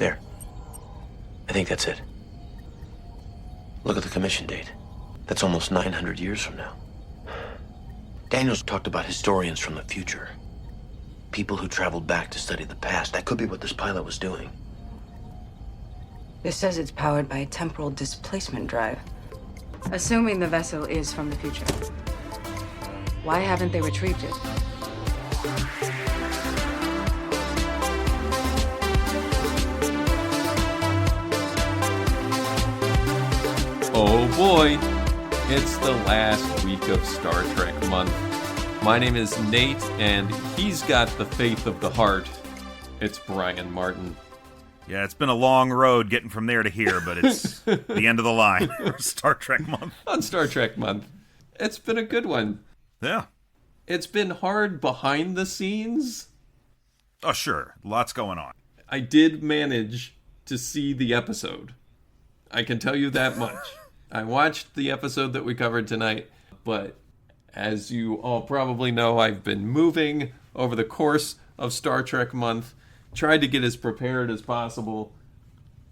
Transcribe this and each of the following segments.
There. I think that's it. Look at the commission date. That's almost 900 years from now. Daniels talked about historians from the future. People who traveled back to study the past. That could be what this pilot was doing. This says it's powered by a temporal displacement drive. Assuming the vessel is from the future. Why haven't they retrieved it? Oh boy, it's the last week of Star Trek month. My name is Nate, and he's got the faith of the heart. It's Brian Martin. Yeah, it's been a long road getting from there to here, but it's the end of the line for Star Trek month. On Star Trek month. It's been a good one. Yeah. It's been hard behind the scenes. Oh, sure. Lots going on. I did manage to see the episode. I can tell you that much. I watched the episode that we covered tonight, but as you all probably know, I've been moving over the course of Star Trek month, tried to get as prepared as possible,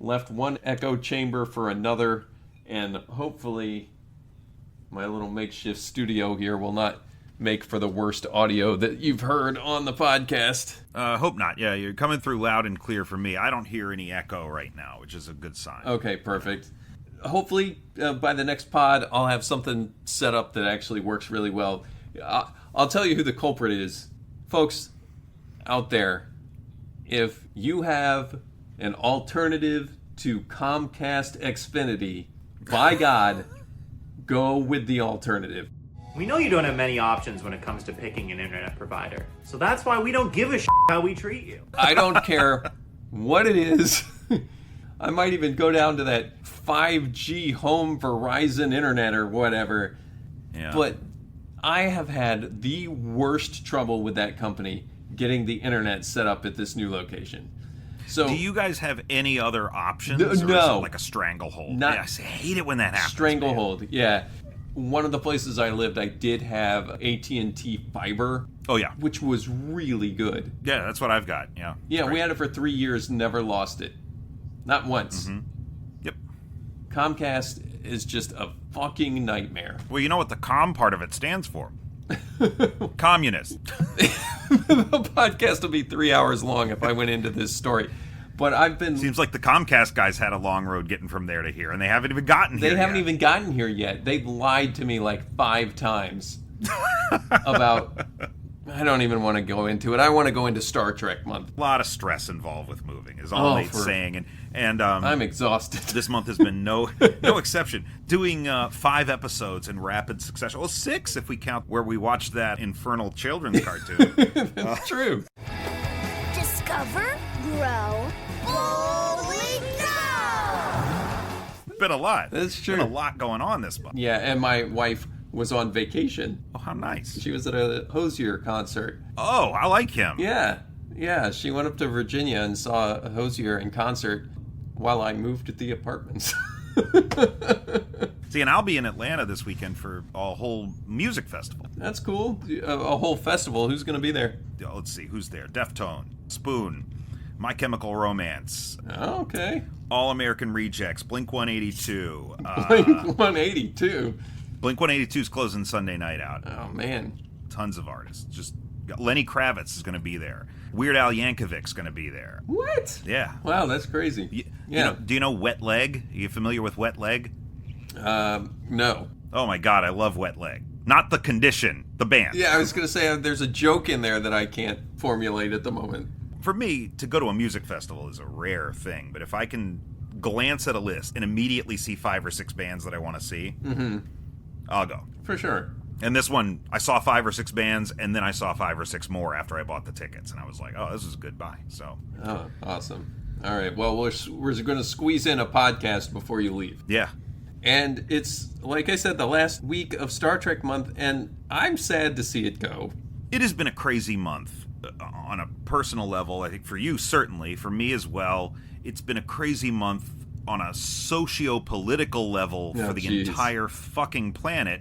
left one echo chamber for another, and hopefully my little makeshift studio here will not make for the worst audio that you've heard on the podcast. Hope not. Yeah, you're coming through loud and clear for me. I don't hear any echo right now, which is a good sign. Okay, perfect. Hopefully, by the next pod, I'll have something set up that actually works really well. I'll tell you who the culprit is. Folks out there, if you have an alternative to Comcast Xfinity, by God, go with the alternative. We know you don't have many options when it comes to picking an internet provider. So that's why we don't give a shit how we treat you. I don't care what it is. I might even go down to that 5G home Verizon internet or whatever. Yeah. But I have had the worst trouble with that company getting the internet set up at this new location. So, do you guys have any other options? No. Or is it like a stranglehold? Not, yeah, I hate it when that happens. Stranglehold, man. Yeah. One of the places I lived, I did have AT&T fiber. Oh, yeah. Which was really good. Yeah, that's what I've got. Yeah. Yeah, Great. we had it for 3 years, never lost it. Not once. Mm-hmm. Yep. Comcast is just a fucking nightmare. Well, you know what the com part of it stands for? Communist. The podcast will be 3 hours long if I went into this story. But I've been... Seems like the Comcast guys had a long road getting from there to here, and they haven't even gotten here They haven't yet. even gotten here yet. They've lied to me like 5 times about... I don't even want to go into it. I want to go into Star Trek month. A lot of stress involved with moving, is all Nate's saying. And I'm exhausted. This month has been no exception. Doing 5 episodes in rapid succession. Well, 6 if we count where we watched that infernal children's cartoon. That's true. Discover, grow, boldly go! Been a lot. That's true. Been a lot going on this month. Yeah, and my wife was on vacation. Oh, how nice. She was at a Hosier concert. Oh, I like him. Yeah, she went up to Virginia and saw Hosier in concert while I moved the apartments. See, and I'll be in Atlanta this weekend for a whole music festival. That's cool. A whole festival. Who's going to be there? Let's see, who's there? Deftone, Spoon, My Chemical Romance. Oh, okay. All American Rejects, Blink-182. Blink-182. Blink-182's closing Sunday night out. Oh, man. Tons of artists. Just Lenny Kravitz is going to be there. Weird Al Yankovic's going to be there. What? Yeah. Wow, that's crazy. Yeah. Do you know Wet Leg? Are you familiar with Wet Leg? No. Oh my God, I love Wet Leg. Not the condition, the band. Yeah, I was going to say there's a joke in there that I can't formulate at the moment. For me, to go to a music festival is a rare thing, but if I can glance at a list and immediately see 5 or 6 bands that I want to see, I'll go. For sure. And this one, I saw 5 or 6 bands, and then I saw 5 or 6 more after I bought the tickets, and I was like, oh, this is a good buy. So. Oh, awesome. All right, well, we're going to squeeze in a podcast before you leave. Yeah. And it's, like I said, the last week of Star Trek month, and I'm sad to see it go. It has been a crazy month on a personal level. I think for you, certainly. For me as well. It's been a crazy month on a socio-political level for the entire fucking planet.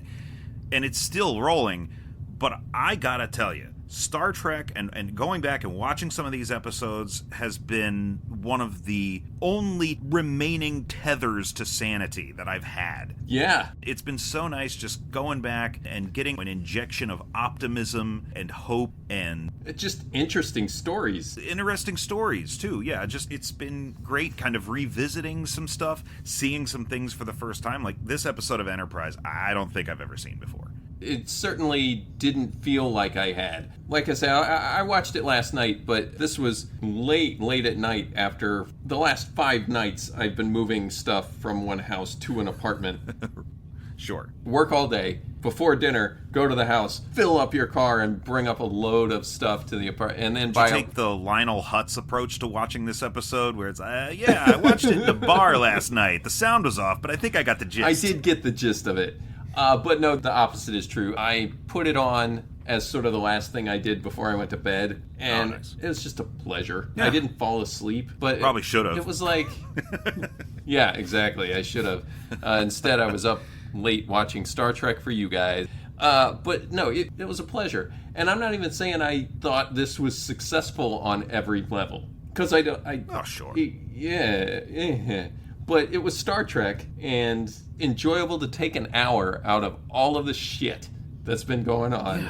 And it's still rolling. But I gotta tell you, Star Trek and going back and watching some of these episodes has been one of the only remaining tethers to sanity that I've had. Yeah. It's been so nice just going back and getting an injection of optimism and hope and It's just interesting stories. interesting stories too. Yeah, just it's been great kind of revisiting some stuff, seeing some things for the first time. Like this episode of Enterprise, I don't think I've ever seen before. It certainly didn't feel like I had. Like I said, I watched it last night, but this was late at night after the last 5 nights I've been moving stuff from one house to an apartment. Sure. Work all day. Before dinner, go to the house, fill up your car, and bring up a load of stuff to the apartment. And then Did you take the Lionel Hutz approach to watching this episode, where it's, yeah, I watched it in the bar last night. The sound was off, but I think I got the gist. I did get the gist of it. But no, the opposite is true. I put it on as sort of the last thing I did before I went to bed, and nice. It was just a pleasure. Yeah. I didn't fall asleep, but Probably should have. It was like, yeah, exactly. I should have. Instead, I was up late watching Star Trek for you guys. But no, it was a pleasure, and I'm not even saying I thought this was successful on every level, because I don't. Oh, sure. Yeah. But it was Star Trek, and enjoyable to take an hour out of all of the shit that's been going on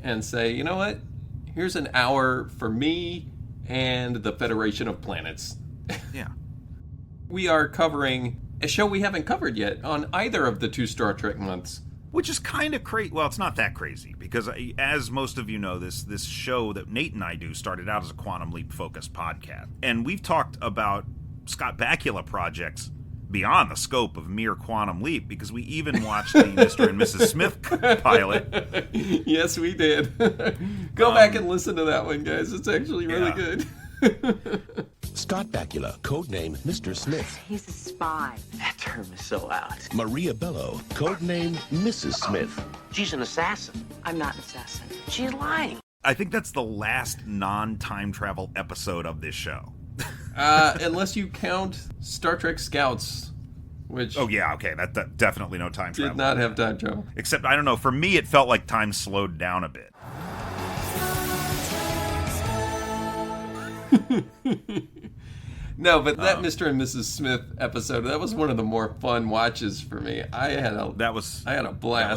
and say, you know what? Here's an hour for me and the Federation of Planets. Yeah. We are covering a show we haven't covered yet on either of the 2 Star Trek months. Which is kind of crazy. Well, it's not that crazy, because as most of you know, this show that Nate and I do started out as a Quantum Leap focused podcast. And we've talked about Scott Bakula projects beyond the scope of mere Quantum Leap, because we even watched the Mr. and Mrs. Smith pilot. Yes, we did. Go back and listen to that one, guys. It's actually really good. Scott Bakula, codename Mr. Smith. He's a spy. That term is so out. Maria Bello, codename Mrs. Smith. She's an assassin. I'm not an assassin. She's lying. I think that's the last non-time travel episode of this show. Unless you count Star Trek Scouts, which Oh, yeah, okay. That definitely no time travel. did not have time travel. Except, I don't know, for me it felt like time slowed down a bit. No, but that Mr. and Mrs. Smith episode, that was one of the more fun watches for me. I had a blast. That was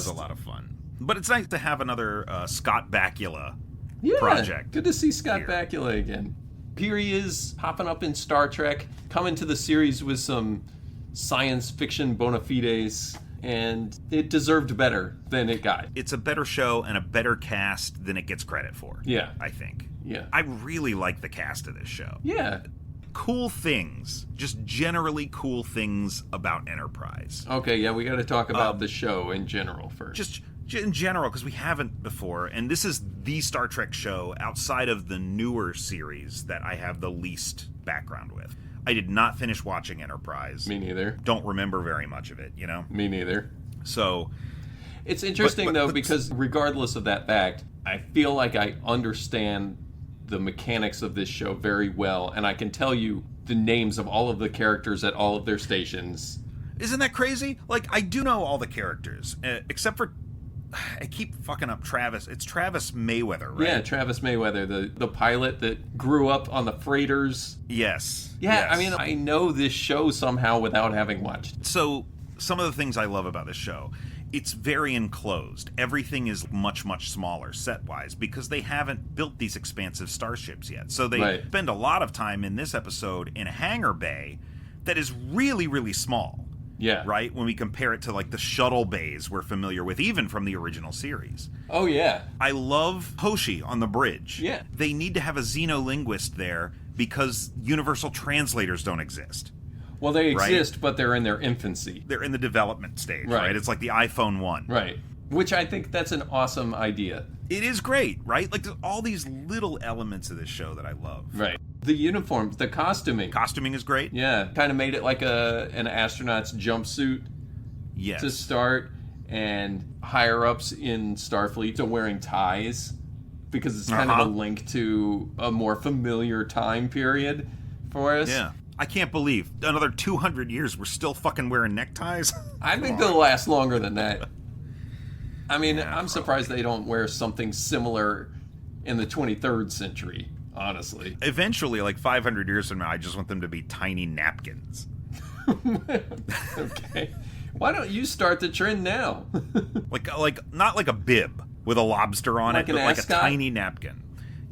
a lot of fun. But it's nice to have another Scott Bakula project. Good to see Scott here. Bakula again. Here he is, popping up in Star Trek, coming to the series with some science fiction bona fides, and it deserved better than it got. It's a better show and a better cast than it gets credit for. Yeah. I think. Yeah. I really like the cast of this show. Yeah. Cool things, just generally cool things about Enterprise. Okay, yeah, we got to talk about the show in general first. Just in general, because we haven't before, and this is the Star Trek show outside of the newer series that I have the least background with. I did not finish watching Enterprise. Me neither. Don't remember very much of it, you know? Me neither. So It's interesting, though, because regardless of that fact, I feel like I understand the mechanics of this show very well, and I can tell you the names of all of the characters at all of their stations. Isn't that crazy? Like, I do know all the characters, except for, I keep fucking up Travis. It's Travis Mayweather, right? Yeah, Travis Mayweather, the pilot that grew up on the freighters. Yes. Yeah, yes. I mean, I know this show somehow without having watched it. So, some of the things I love about this show, it's very enclosed. Everything is much, much smaller set-wise because they haven't built these expansive starships yet. So they spend a lot of time in this episode in a hangar bay that is really, really small. Yeah. Right? When we compare it to, like, the shuttle bays we're familiar with, even from the original series. Oh, yeah. I love Hoshi on the bridge. Yeah. They need to have a xenolinguist there because universal translators don't exist. Well, they exist, but they're in their infancy. They're in the development stage, right? It's like the iPhone 1. Right. Which I think that's an awesome idea. It is great, right? Like, there's all these little elements of this show that I love. Right. The uniforms, the costuming. Costuming is great. Yeah. Kind of made it like an astronaut's jumpsuit Yes. to start, and higher-ups in Starfleet are wearing ties because it's kind of a link to a more familiar time period for us. Yeah. I can't believe another 200 years we're still fucking wearing neckties. I think they'll last longer than that. I mean, I'm surprised they don't wear something similar in the 23rd century, honestly. Eventually, like 500 years from now, I just want them to be tiny napkins. Okay. Why don't you start the trend now? like not like a bib with a lobster on Like it, an but like a ascot? tiny napkin.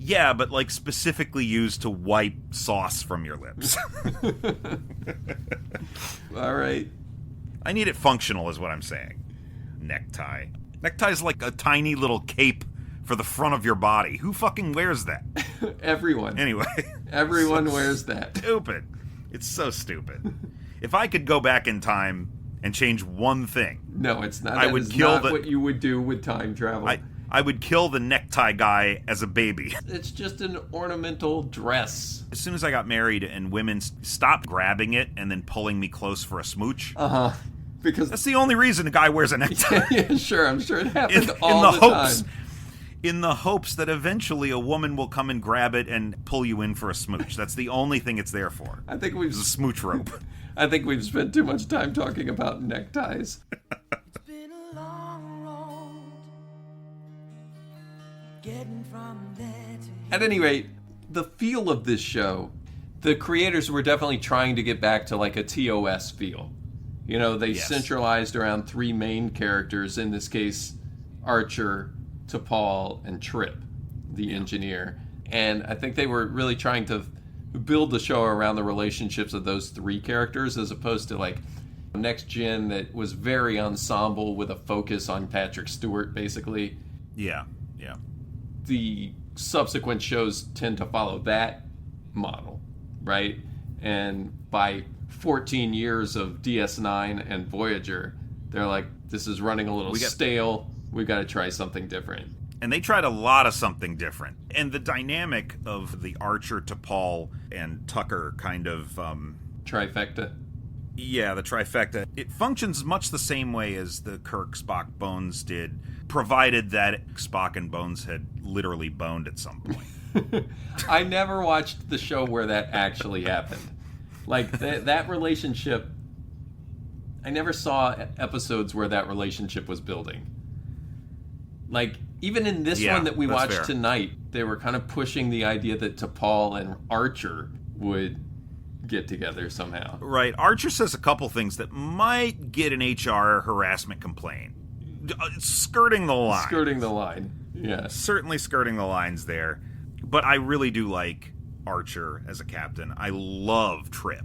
Yeah, but like specifically used to wipe sauce from your lips. All right. I need it functional is what I'm saying. Necktie. Necktie's like a tiny little cape for the front of your body. Who fucking wears that? Everyone. Anyway. Everyone wears that. Stupid. It's so stupid. If I could go back in time and change one thing, No, it's not. I That would is kill not the- what you would do with time travel. I would kill the necktie guy as a baby. It's just an ornamental dress. As soon as I got married and women stopped grabbing it and then pulling me close for a smooch, Because that's the only reason a guy wears a necktie. yeah, sure, I'm sure it in, happens in all the the hopes, time. in the hopes that eventually a woman will come and grab it and pull you in for a smooch. That's the only thing it's there for. I think we've It's a smooch rope. I think we've spent too much time talking about neckties. It's been a long road getting from there to At any rate, the feel of this show, the creators were definitely trying to get back to like a TOS feel. You know, they Yes. centralized around three main characters, in this case, Archer, T'Pol, and Trip, the engineer. And I think they were really trying to build the show around the relationships of those three characters, as opposed to like Next Gen that was very ensemble with a focus on Patrick Stewart, basically. Yeah. The subsequent shows tend to follow that model, right? And by 14 years of DS9 and Voyager, they're like, this is running a little stale. We've got to try something different. And they tried a lot of something different. And the dynamic of the Archer, T'Pol, and Tucker kind of... Trifecta. Yeah, the trifecta. It functions much the same way as the Kirk, Spock, Bones did, provided that Spock and Bones had literally boned at some point. I never watched the show where that actually happened. Like, that relationship... I never saw episodes where that relationship was building. Like, even in this one that we that's watched fair. tonight, they were kind of pushing the idea that T'Pol and Archer would get together somehow. Right. Archer says a couple things that might get an HR harassment complaint. Skirting the line. Skirting the line, yes. Certainly skirting the lines there. But I really do like Archer as a captain. I love Trip.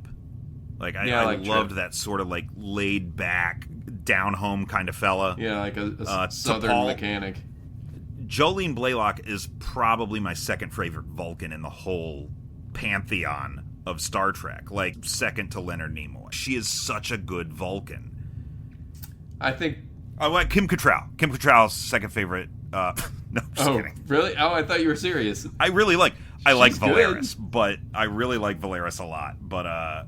Like, I like loved Trip. that sort of, like, laid-back, down-home kind of fella. Yeah, like a southern T'Pol. mechanic. Jolene Blaylock is probably my second favorite Vulcan in the whole pantheon of Star Trek. Like, second to Leonard Nimoy. She is such a good Vulcan. I think... I like Kim Cattrall. Kim Cattrall's second favorite. No, just kidding. Really? Oh, I thought you were serious. I like She's good. Valeris, but I really like Valeris a lot. But I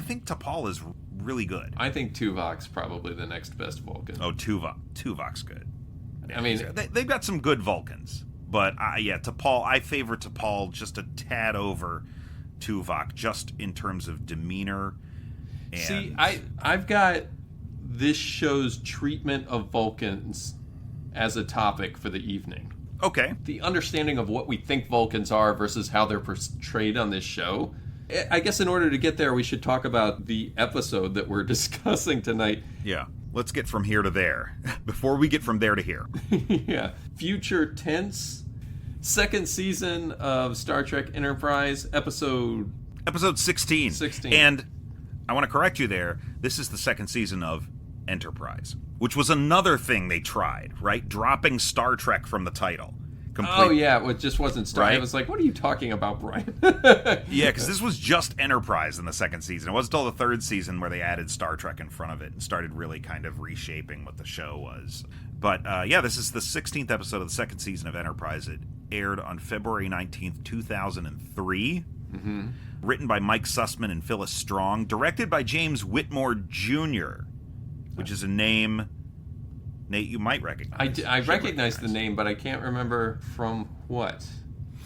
think T'Pol is really good. I think Tuvok's probably the next best Vulcan. Oh, Tuvok's good. I mean... They've got some good Vulcans. But, T'Pol, I favor T'Pol just a tad over Tuvok, just in terms of demeanor. And See, I've got this show's treatment of Vulcans as a topic for the evening. Okay. The understanding of what we think Vulcans are versus how they're portrayed on this show. I guess in order to get there, we should talk about the episode that we're discussing tonight. Yeah. Let's get from here to there before we get from there to here. Yeah. Future Tense, second season of Star Trek Enterprise, episode 16. 16. And I want to correct you there. This is the second season of Enterprise, which was another thing they tried, right? Dropping Star Trek from the title. Oh, yeah, it just wasn't Star. Right? It was like, what are you talking about, Brian? Yeah, because this was just Enterprise in the second season. It wasn't until the third season where they added Star Trek in front of it and started really kind of reshaping what the show was. But this is the 16th episode of the second season of Enterprise. It aired on February 19th, 2003. Mm-hmm. Written by Mike Sussman and Phyllis Strong. Directed by James Whitmore Jr., which is a name, Nate, you might recognize. I recognize the name, but I can't remember from what.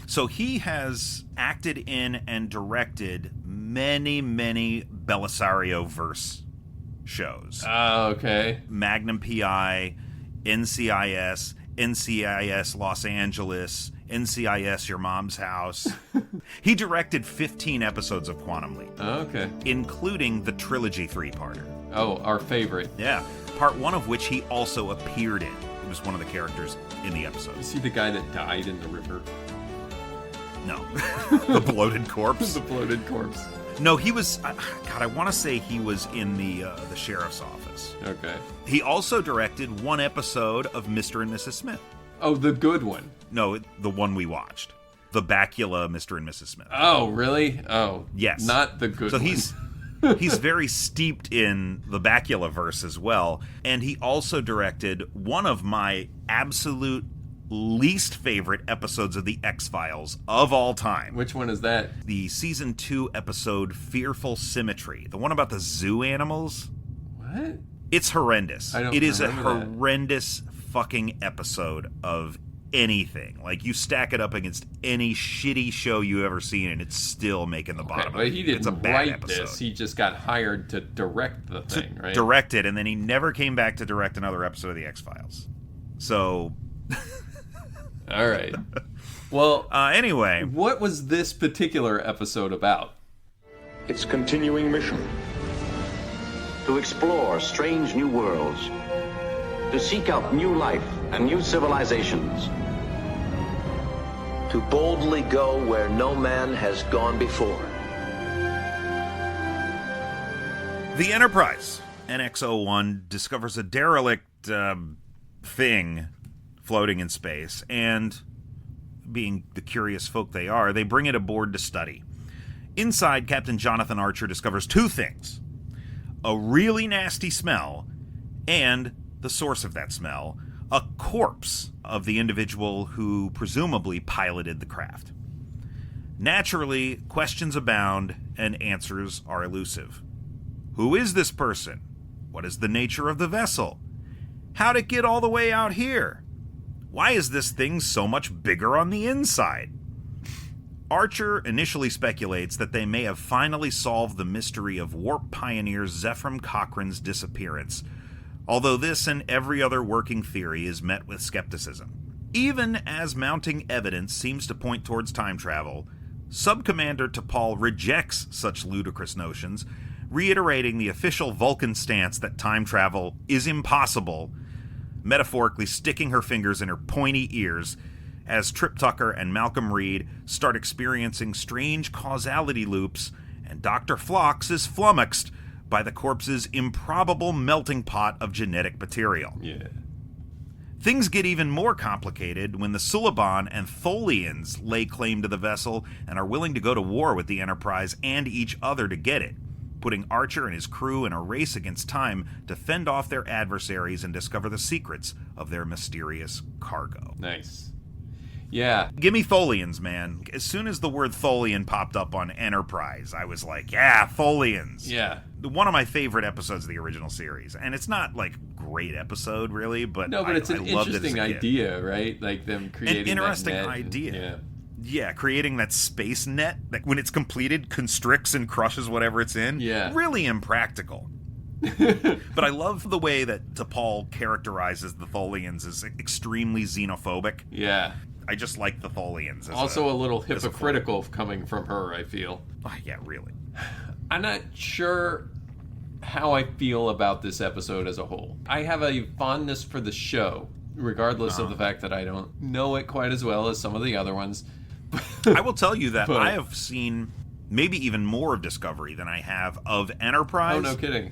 So he has acted in and directed many, many Belisario-verse shows. Oh, okay. Magnum P.I., NCIS, NCIS Los Angeles, NCIS Your Mom's House. He directed 15 episodes of Quantum Leap. Oh, okay. Including the trilogy 3-parter. Oh, our favorite. Yeah. Part 1 of which he also appeared in. He was one of the characters in the episode. Is he the guy that died in the river? No. The bloated corpse? The bloated corpse. No, he was... God, I want to say he was in the sheriff's office. Okay. He also directed one episode of Mr. and Mrs. Smith. Oh, the good one. No, the one we watched. The Bakula Mr. and Mrs. Smith. Oh, really? Oh. Yes. Not the good one. So he's very steeped in the Bakula verse as well. And he also directed one of my absolute least favorite episodes of the X-Files of all time. Which one is that? The season 2 episode Fearful Symmetry. The one about the zoo animals. What? It's horrendous. It is a remember that. horrendous fucking episode of anything. Like, you stack it up against any shitty show you've ever seen, and it's still making the bottom. But he didn't it's a bad write episode. this. He just got hired to direct the thing, right? Direct it, and then he never came back to direct another episode of the X-Files. So... All right. Well, anyway. What was this particular episode about? Its continuing mission: to explore strange new worlds, to seek out new life and new civilizations, to boldly go where no man has gone before. The Enterprise, NX-01, discovers a derelict thing floating in space, and being the curious folk they are, they bring it aboard to study. Inside, Captain Jonathan Archer discovers two things: a really nasty smell, and the source of that smell, a corpse of the individual who presumably piloted the craft. Naturally, questions abound and answers are elusive. Who is this person? What is the nature of the vessel? How'd it get all the way out here? Why is this thing so much bigger on the inside? Archer initially speculates that they may have finally solved the mystery of warp pioneer Zephram Cochrane's disappearance, although this and every other working theory is met with skepticism. Even as mounting evidence seems to point towards time travel, Subcommander T'Pol rejects such ludicrous notions, reiterating the official Vulcan stance that time travel is impossible, metaphorically sticking her fingers in her pointy ears as Trip Tucker and Malcolm Reed start experiencing strange causality loops, and Dr. Phlox is flummoxed by the corpse's improbable melting pot of genetic material. Yeah. Things get even more complicated when the Suliban and Tholians lay claim to the vessel and are willing to go to war with the Enterprise and each other to get it, putting Archer and his crew in a race against time to fend off their adversaries and discover the secrets of their mysterious cargo. Nice. Yeah. Give me Tholians, man. As soon as the word Tholian popped up on Enterprise, I was like, yeah, Tholians. Yeah. One of my favorite episodes of the original series. And it's not, like, great episode, really, but no, but it's an interesting it idea, right? Like them creating an interesting that net idea. And, yeah, creating that space net that when it's completed constricts and crushes whatever it's in. Yeah. Really impractical. But I love the way that T'Pol characterizes the Tholians as extremely xenophobic. Yeah. I just like the Tholians. Also a little hypocritical coming from her, I feel. Oh, yeah, really. I'm not sure how I feel about this episode as a whole. I have a fondness for the show, regardless of the fact that I don't know it quite as well as some of the other ones. I will tell you that I have seen maybe even more of Discovery than I have of Enterprise. Oh, no kidding.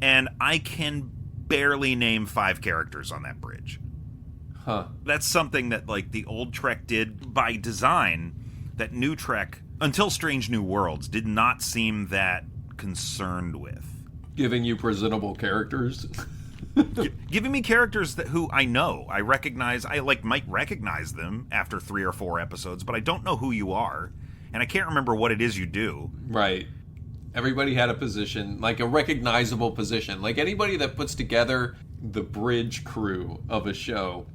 And I can barely name 5 characters on that bridge. Huh. That's something that, like, the old Trek did by design, that new Trek, until Strange New Worlds, did not seem that concerned with. Giving you presentable characters? Giving me characters who I know, I recognize, might recognize them after 3 or 4 episodes, but I don't know who you are, and I can't remember what it is you do. Right. Everybody had a position, like a recognizable position. Like anybody that puts together the bridge crew of a show,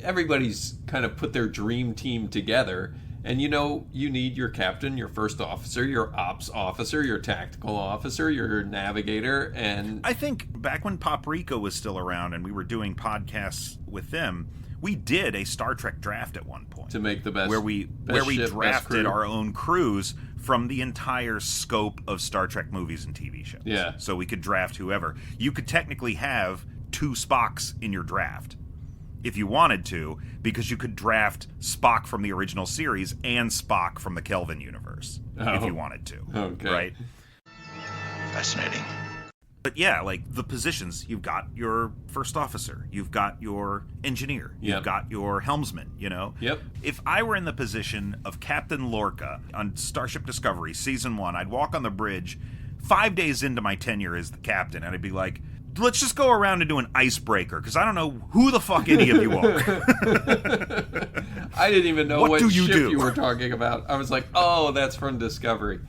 everybody's kind of put their dream team together. And you know, you need your captain, your first officer, your ops officer, your tactical officer, your navigator, and... I think back when Paprika was still around and we were doing podcasts with them, We did a Star Trek draft at one point to make the best, where we ship, drafted our own crews from the entire scope of Star Trek movies and TV shows. Yeah. So we could draft whoever. You could technically have 2 Spocks in your draft if you wanted to, because you could draft Spock from the original series and Spock from the Kelvin universe if you wanted to. Okay. Right? Fascinating. But yeah, like the positions, you've got your first officer, you've got your engineer, you've got your helmsman, you know? Yep. If I were in the position of Captain Lorca on Starship Discovery, Season 1, I'd walk on the bridge 5 days into my tenure as the captain, and I'd be like, let's just go around and do an icebreaker, because I don't know who the fuck any of you are. I didn't even know what do you ship do? you were talking about. I was like, oh, that's from Discovery.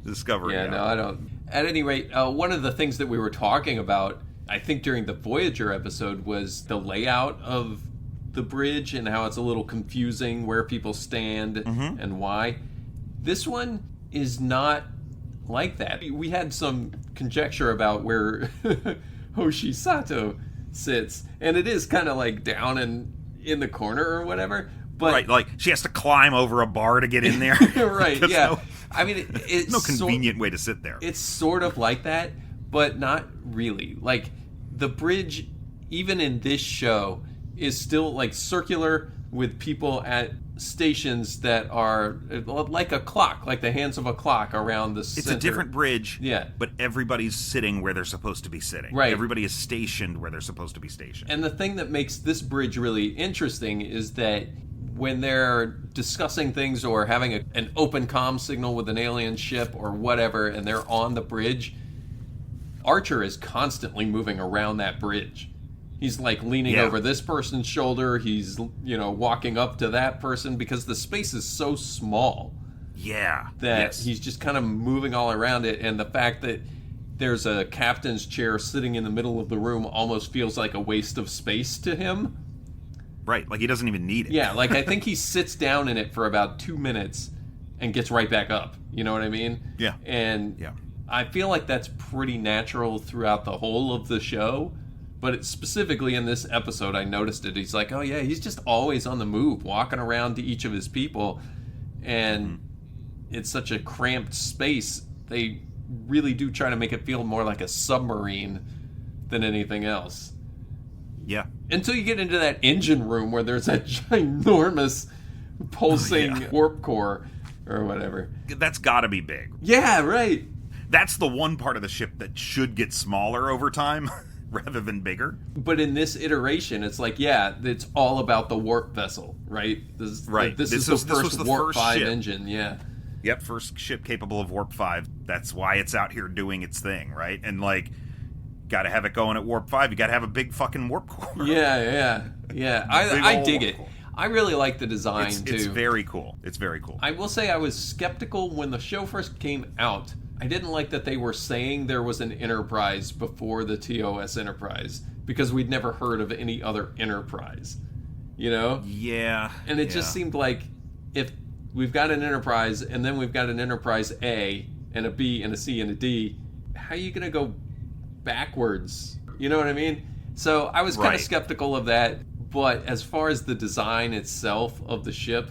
Discovery. Yeah, no, I don't. At any rate, one of the things that we were talking about, I think during the Voyager episode, was the layout of the bridge and how it's a little confusing where people stand and why. This one is not like that. We had some conjecture about where Hoshi Sato sits, and it is kind of like down and in the corner or whatever. But right, like she has to climb over a bar to get in there. Right, yeah. I mean, it's no convenient way to sit there. It's sort of like that, but not really. Like, the bridge, even in this show, is still, like, circular with people at stations that are like a clock, like the hands of a clock around the center. It's a different bridge, yeah, but everybody's sitting where they're supposed to be sitting. Right. Everybody is stationed where they're supposed to be stationed. And the thing that makes this bridge really interesting is that when they're discussing things or having an open comm signal with an alien ship or whatever, and they're on the bridge, Archer is constantly moving around that bridge. He's like leaning over this person's shoulder. He's, walking up to that person because the space is so small. Yeah. That he's just kind of moving all around it. And the fact that there's a captain's chair sitting in the middle of the room almost feels like a waste of space to him. Right, like he doesn't even need it. Yeah, like I think he sits down in it for about 2 minutes and gets right back up. You know what I mean? Yeah. And I feel like that's pretty natural throughout the whole of the show. But it's specifically in this episode, I noticed it. He's like, oh yeah, he's just always on the move, walking around to each of his people. And it's such a cramped space. They really do try to make it feel more like a submarine than anything else. Yeah. Until you get into that engine room where there's that ginormous pulsing warp core or whatever. That's got to be big. Yeah, right. That's the one part of the ship that should get smaller over time rather than bigger. But in this iteration, it's like, it's all about the warp vessel, right? This is the first Warp 5 engine, Yep, first ship capable of Warp 5. That's why it's out here doing its thing, right? And like, got to have it going at Warp 5. You got to have a big fucking warp core. Yeah. I dig it. I really like the design, too. It's very cool. It's very cool. I will say I was skeptical when the show first came out. I didn't like that they were saying there was an Enterprise before the TOS Enterprise, because we'd never heard of any other Enterprise, Yeah. And it just seemed like if we've got an Enterprise and then we've got an Enterprise A and a B and a C and a D, how are you going to go backwards? You know what I mean? So I was kind of skeptical of that, but as far as the design itself of the ship,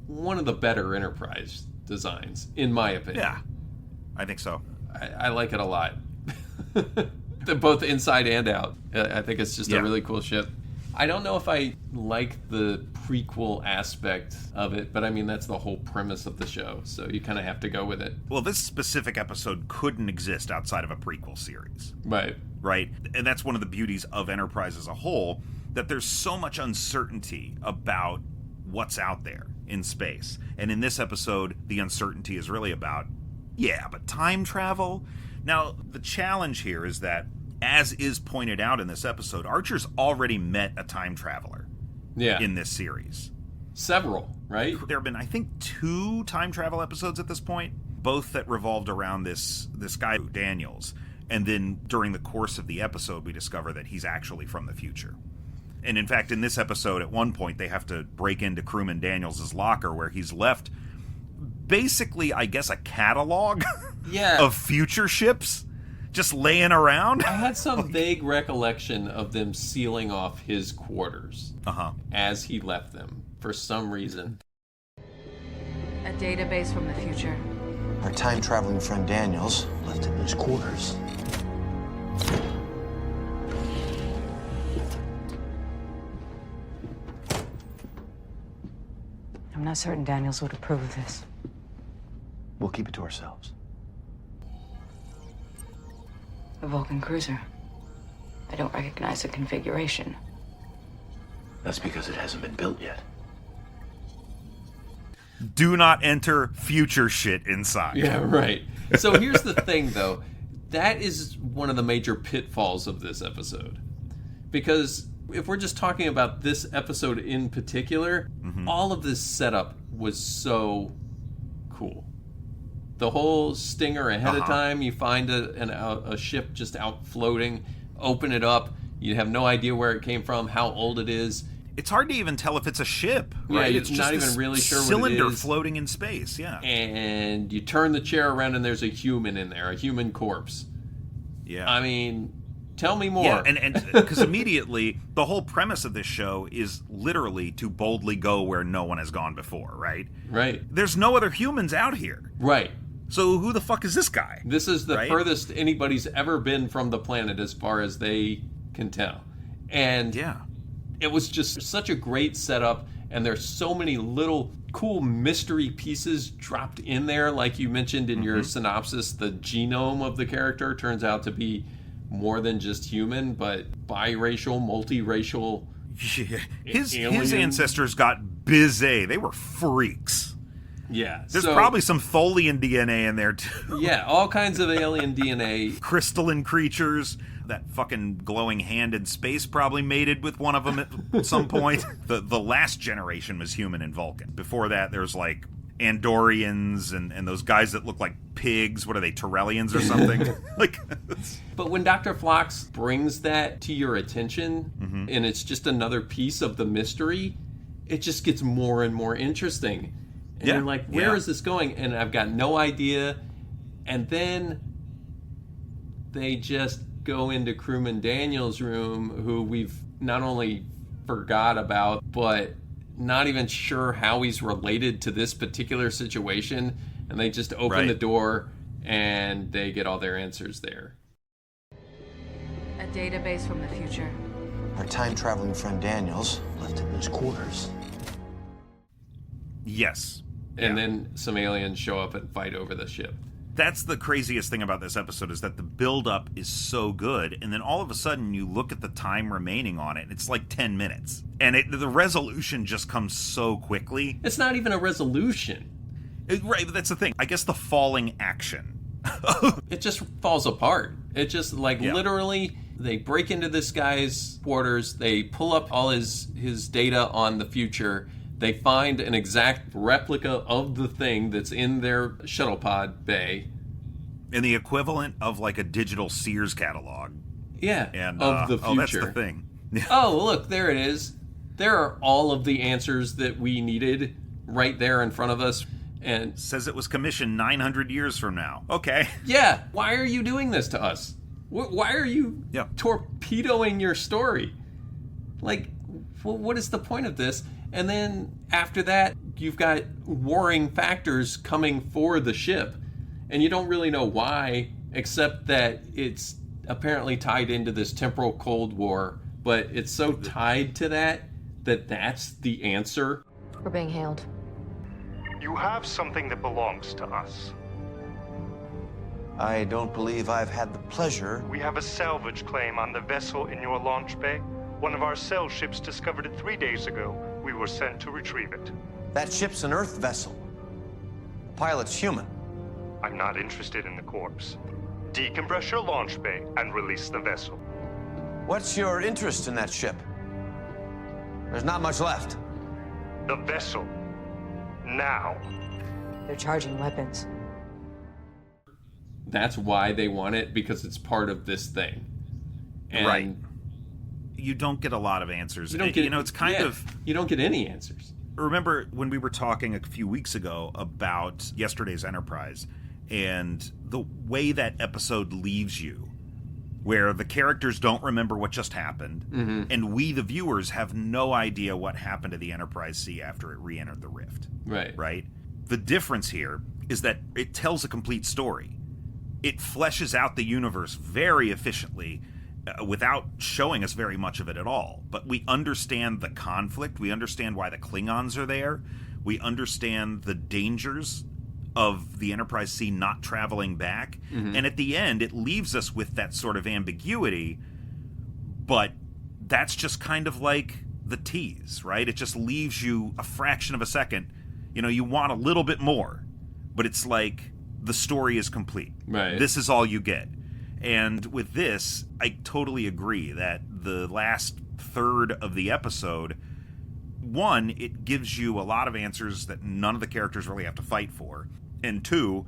one of the better Enterprise designs, in my opinion. Yeah, I think so. I like it a lot. Both inside and out. I think it's just a really cool ship. I don't know if I like the prequel aspect of it, but I mean, that's the whole premise of the show, so you kind of have to go with it. Well, this specific episode couldn't exist outside of a prequel series. Right? And that's one of the beauties of Enterprise as a whole, that there's so much uncertainty about what's out there in space. And in this episode, the uncertainty is really about, but time travel? Now, the challenge here is that, as is pointed out in this episode, Archer's already met a time traveler in this series. Several, right? There have been, I think, 2 time travel episodes at this point, both that revolved around this guy, Daniels. And then during the course of the episode, we discover that he's actually from the future. And in fact, in this episode, at one point, they have to break into crewman Daniels' locker where he's left basically, I guess, a catalog of future ships just laying around? I had some vague recollection of them sealing off his quarters as he left them for some reason. A database from the future. Our time-traveling friend Daniels left it in his quarters. I'm not certain Daniels would approve of this. We'll keep it to ourselves. A Vulcan cruiser. I don't recognize the configuration. That's because it hasn't been built yet. Do not enter future shit inside. Yeah, right. So here's the thing, though. That is one of the major pitfalls of this episode. Because if we're just talking about this episode in particular, all of this setup was so cool. The whole stinger ahead of time, you find a ship just out floating, open it up, you have no idea where it came from, how old it is. It's hard to even tell if it's a ship, right? Yeah, It's not just even this really sure what it cylinder is. floating in space, yeah. And you turn the chair around and there's a human in there, a human corpse. Yeah. I mean, tell me more. Yeah, and because immediately the whole premise of this show is literally to boldly go where no one has gone before, right? Right. There's no other humans out here. Right. So who the fuck is this guy? This is the right? furthest anybody's ever been from the planet as far as they can tell. And yeah. It was just such a great setup, and there's so many little cool mystery pieces dropped in there. Like you mentioned in your synopsis, the genome of the character turns out to be more than just human, but biracial, multiracial. Yeah. His ancestors got busy. They were freaks. Yeah. There's probably some Tholian DNA in there, too. Yeah, all kinds of alien DNA. Crystalline creatures. That fucking glowing hand in space probably mated with one of them at some point. The last generation was human and Vulcan. Before that, there's like Andorians and those guys that look like pigs. What are they, Torellians or something? But when Dr. Phlox brings that to your attention, and it's just another piece of the mystery, it just gets more and more interesting. And you're like, where is this going? And I've got no idea. And then they just go into Crewman Daniels' room, who we've not only forgot about, but not even sure how he's related to this particular situation. And they just open the door and they get all their answers there. A database from the future. Our time-traveling friend Daniels left it in his quarters. Yes. And then some aliens show up and fight over the ship. That's the craziest thing about this episode, is that the build-up is so good, and then all of a sudden you look at the time remaining on it, and it's like 10 minutes. And the resolution just comes so quickly. It's not even a resolution. Right, but that's the thing. I guess the falling action. It just falls apart. It just, literally, they break into this guy's quarters, they pull up all his data on the future, they find an exact replica of the thing that's in their shuttle pod bay. And the equivalent of like a digital Sears catalog. Yeah, and, of the future. Oh, that's the thing. Oh, look, there it is. There are all of the answers that we needed right there in front of us. And says it was commissioned 900 years from now. Okay. Yeah, why are you doing this to us? Why are you torpedoing your story? Like, what is the point of this? And then after that, you've got warring factors coming for the ship. And you don't really know why, except that it's apparently tied into this temporal Cold War. But it's so tied to that's the answer. We're being hailed. You have something that belongs to us. I don't believe I've had the pleasure. We have a salvage claim on the vessel in your launch bay. One of our cell ships discovered it 3 days ago. We were sent to retrieve it. That ship's an Earth vessel. The pilot's human. I'm not interested in the corpse. Decompress your launch bay and release the vessel. What's your interest in that ship? There's not much left. The vessel. Now. They're charging weapons. That's why they want it, because it's part of this thing. And right. You don't get a lot of answers. You don't get, it's kind of... You don't get any answers. Remember when we were talking a few weeks ago about yesterday's Enterprise, and the way that episode leaves you, where the characters don't remember what just happened, and we, the viewers, have no idea what happened to the Enterprise C after it re-entered the Rift. Right? The difference here is that it tells a complete story. It fleshes out the universe very efficiently without showing us very much of it at all. But we understand the conflict. We understand why the Klingons are there. We understand the dangers of the Enterprise C not traveling back. And at the end, it leaves us with that sort of ambiguity, but that's just kind of like the tease, right? It just leaves you a fraction of a second. You know, you want a little bit more, but it's like the story is complete. Right. This is all you get. And with this, I totally agree that the last third of the episode, one, it gives you a lot of answers that none of the characters really have to fight for. And two,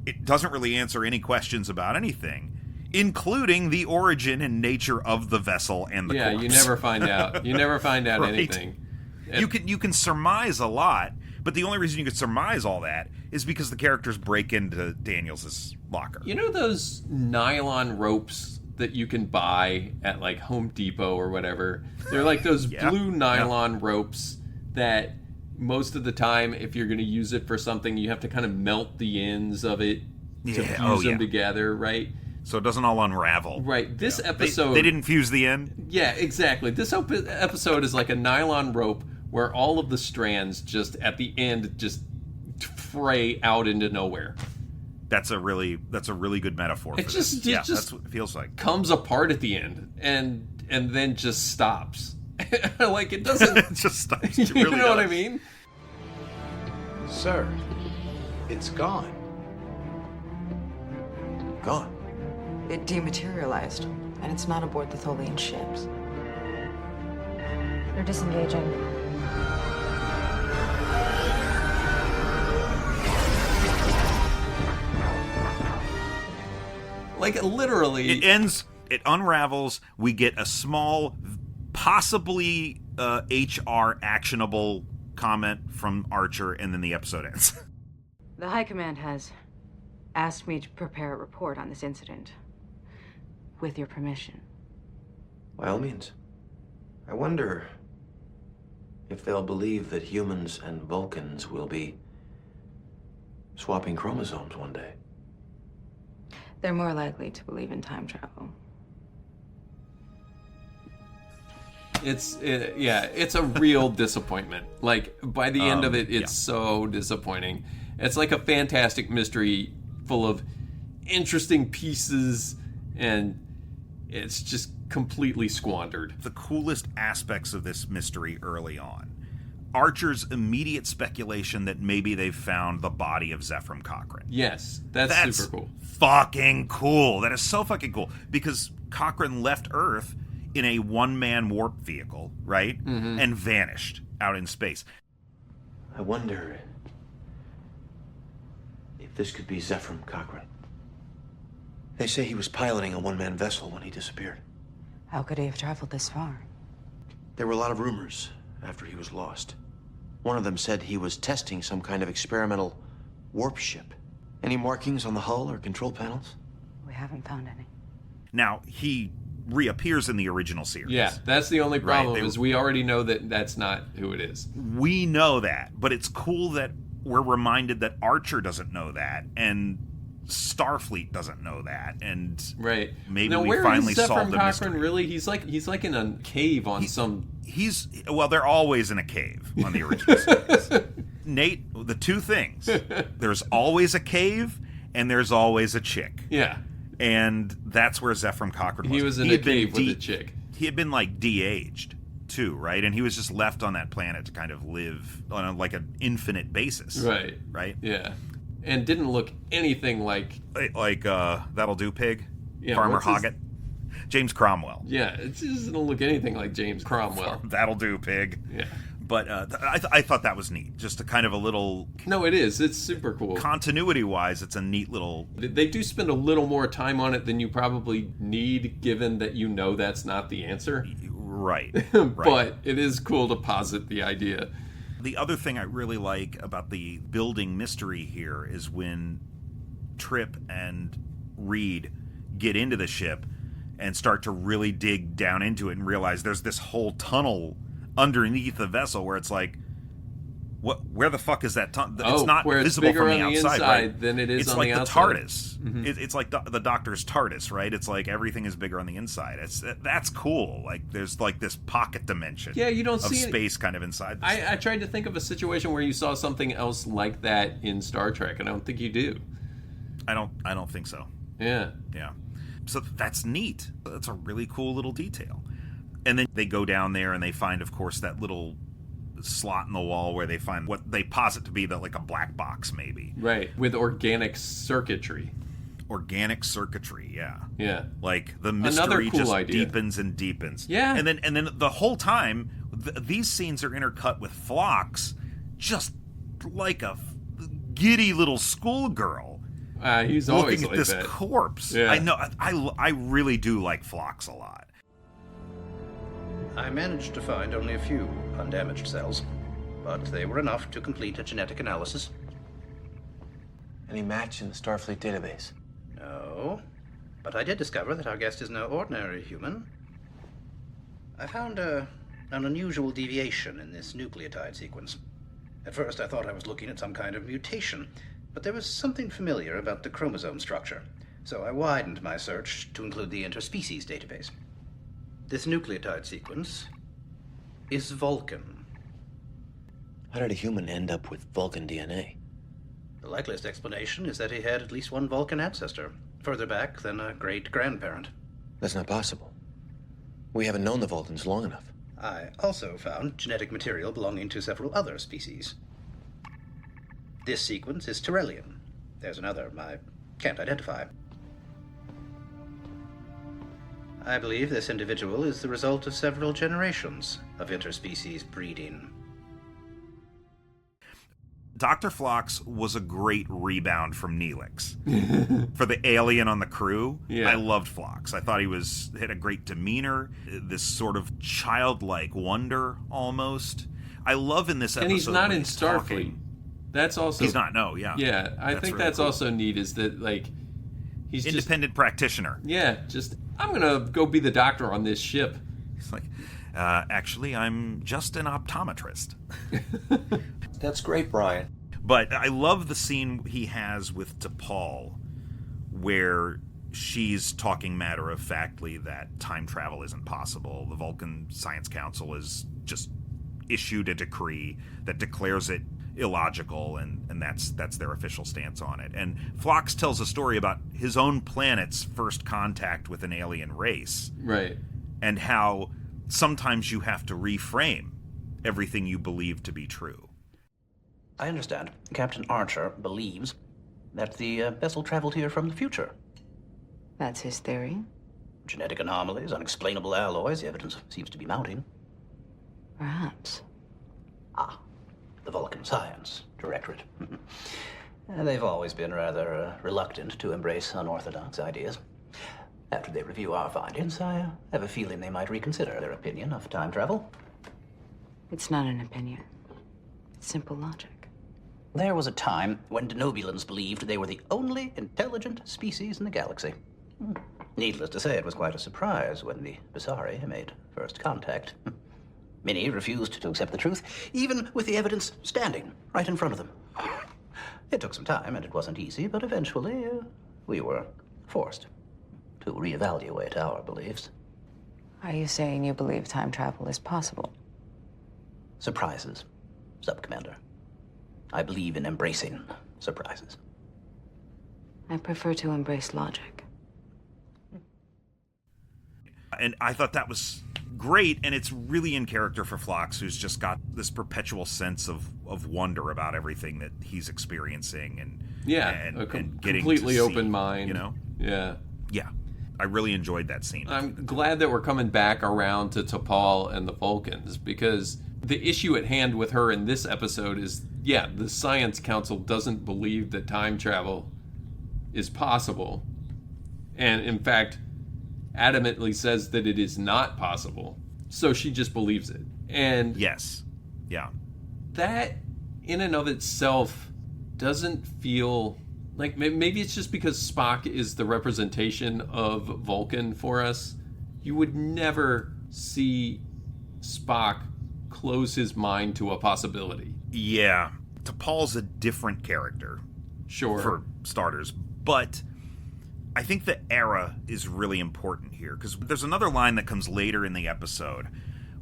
it doesn't really answer any questions about anything, including the origin and nature of the vessel and the corpse. You never find out. You never find out Right. anything. You can surmise a lot, but the only reason you could surmise all that is because the characters break into Daniels' locker. You know those nylon ropes that you can buy at like Home Depot or whatever? They're like those blue nylon ropes that most of the time, if you're going to use it for something, you have to kind of melt the ends of it to fuse them together, right? So it doesn't all unravel. Right. This episode... They didn't fuse the end? Yeah, exactly. This episode is like a nylon rope where all of the strands just, at the end, just fray out into nowhere. That's a really good metaphor for this. It just that's what it feels like. Comes apart at the end and then just stops. Like, it doesn't... It just stops. It You really know what I does. mean? Sir, it's gone. Gone. It dematerialized, and it's not aboard the Tholian ships. They're disengaging. Like, literally... It ends, it unravels, we get a small, possibly HR actionable comment from Archer, and then the episode ends. The High Command has asked me to prepare a report on this incident. With your permission. By all means. I wonder if they'll believe that humans and Vulcans will be swapping chromosomes one day. They're more likely to believe in time travel. It's a real disappointment. Like, by the end of it, it's so disappointing. It's like a fantastic mystery full of interesting pieces, and it's just completely squandered. The coolest aspects of this mystery early on. Archer's immediate speculation that maybe they've found the body of Zephram Cochrane. Yes, that's super cool. Fucking cool. That is so fucking cool. Because Cochrane left Earth in a one-man warp vehicle, right? And vanished out in space. I wonder if this could be Zephram Cochrane. They say he was piloting a one-man vessel when he disappeared. How could he have traveled this far? There were a lot of rumors after he was lost. One of them said he was testing some kind of experimental warp ship. Any markings on the hull or control panels? We haven't found any. Now, he reappears in the original series. Yeah, that's the only problem, Right, is we already know that that's not who it is. We know that, but it's cool that we're reminded that Archer doesn't know that, and Starfleet doesn't know that, and right. maybe now, we finally solved the Cochrane mystery. Really? He's like in a cave on some... They're always in a cave on the original series. Nate, the two things. There's always a cave, and there's always a chick. Yeah. And that's where Zephram Cochrane was. He was in a cave with a chick. He had been, like, de-aged, too, right? And he was just left on that planet to kind of live on, like, an infinite basis. Right. Right? Yeah. And didn't look anything like... Like, That'll Do Pig? Yeah, Farmer what's his- Hoggett? James Cromwell. Yeah, it doesn't look anything like James Cromwell. That'll Do Pig. Yeah. But I thought that was neat. Just a kind of a little... No, it is. It's super cool. Continuity-wise, it's a neat little... They do spend a little more time on it than you probably need, given that you know that's not the answer. Right. But it is cool to posit the idea. The other thing I really like about the building mystery here is when Trip and Reed get into the ship and start to really dig down into it and realize there's this whole tunnel underneath the vessel where it's like, where the fuck is that tunnel? It's not visible from the outside, right? Than it is it's on like the the outside. TARDIS. Mm-hmm. It's like the Doctor's TARDIS, right? It's like everything is bigger on the inside. That's cool. Like there's like this pocket dimension. Yeah, you don't of see space kind of inside. This I tried to think of a situation where you saw something else like that in Star Trek, and I don't think you do. I don't think so. Yeah. So that's neat. That's a really cool little detail. And then they go down there and they find, of course, that little slot in the wall where they find what they posit to be like a black box, maybe. Right, with organic circuitry. Organic circuitry, yeah. Yeah. Like the mystery cool just idea. deepens and deepens. Yeah. And then the whole time, these scenes are intercut with Phlox, just like a giddy little schoolgirl. He's always looking at like this that. corpse. Yeah. I know. I really do like Phlox a lot. I managed to find only a few undamaged cells, but they were enough to complete a genetic analysis. Any match in the Starfleet database? No, but I did discover that our guest is no ordinary human. I found an unusual deviation in this nucleotide sequence. At first, I thought I was looking at some kind of mutation, but there was something familiar about the chromosome structure, so I widened my search to include the interspecies database. This nucleotide sequence is Vulcan. How did a human end up with Vulcan DNA? The likeliest explanation is that he had at least one Vulcan ancestor, further back than a great-grandparent. That's not possible. We haven't known the Vulcans long enough. I also found genetic material belonging to several other species. This sequence is Tyrellian. There's another I can't identify. I believe this individual is the result of several generations of interspecies breeding. Dr. Phlox was a great rebound from Neelix. For the alien on the crew, Yeah. I loved Phlox. I thought he had a great demeanor, this sort of childlike wonder almost. I love in this episode. And he's not when in he's Starfleet. talking. That's also He's not, no, yeah. Yeah, I think really that's cool. also neat is that like he's Independent practitioner. Yeah, just I'm gonna go be the doctor on this ship. He's like, actually, I'm just an optometrist. That's great, Brian. But I love the scene he has with T'Pol, where she's talking matter-of-factly that time travel isn't possible. The Vulcan Science Council has just issued a decree that declares it illogical, and that's their official stance on it. And Phlox tells a story about his own planet's first contact with an alien race. Right. And how sometimes you have to reframe everything you believe to be true. I understand Captain Archer believes that the vessel traveled here from the future. That's his theory. Genetic anomalies, unexplainable alloys, the evidence seems to be mounting. Perhaps. The Vulcan Science Directorate. They've always been rather reluctant to embrace unorthodox ideas. After they review our findings, I have a feeling they might reconsider their opinion of time travel. It's not an opinion. It's simple logic. There was a time when Denobulans believed they were the only intelligent species in the galaxy. Needless to say, it was quite a surprise when the Visari made first contact. Many refused to accept the truth, even with the evidence standing right in front of them. It took some time, and it wasn't easy, but eventually we were forced to reevaluate our beliefs. Are you saying you believe time travel is possible? Surprises, Sub-Commander. I believe in embracing surprises. I prefer to embrace logic. And I thought that was great, and it's really in character for Phlox, who's just got this perpetual sense of wonder about everything that he's experiencing, and and getting completely to open see, mind. you know. Yeah. I really enjoyed that scene. I'm glad that we're coming back around to T'Pol and the Vulcans, because the issue at hand with her in this episode is, the Science Council doesn't believe that time travel is possible, and in fact adamantly says that it is not possible, so she just believes it. And yes, that in and of itself doesn't feel Like, maybe it's just because Spock is the representation of Vulcan for us. You would never see Spock close his mind to a possibility. Yeah. T'Pol's a different character. Sure. For starters. But I think the era is really important here, because there's another line that comes later in the episode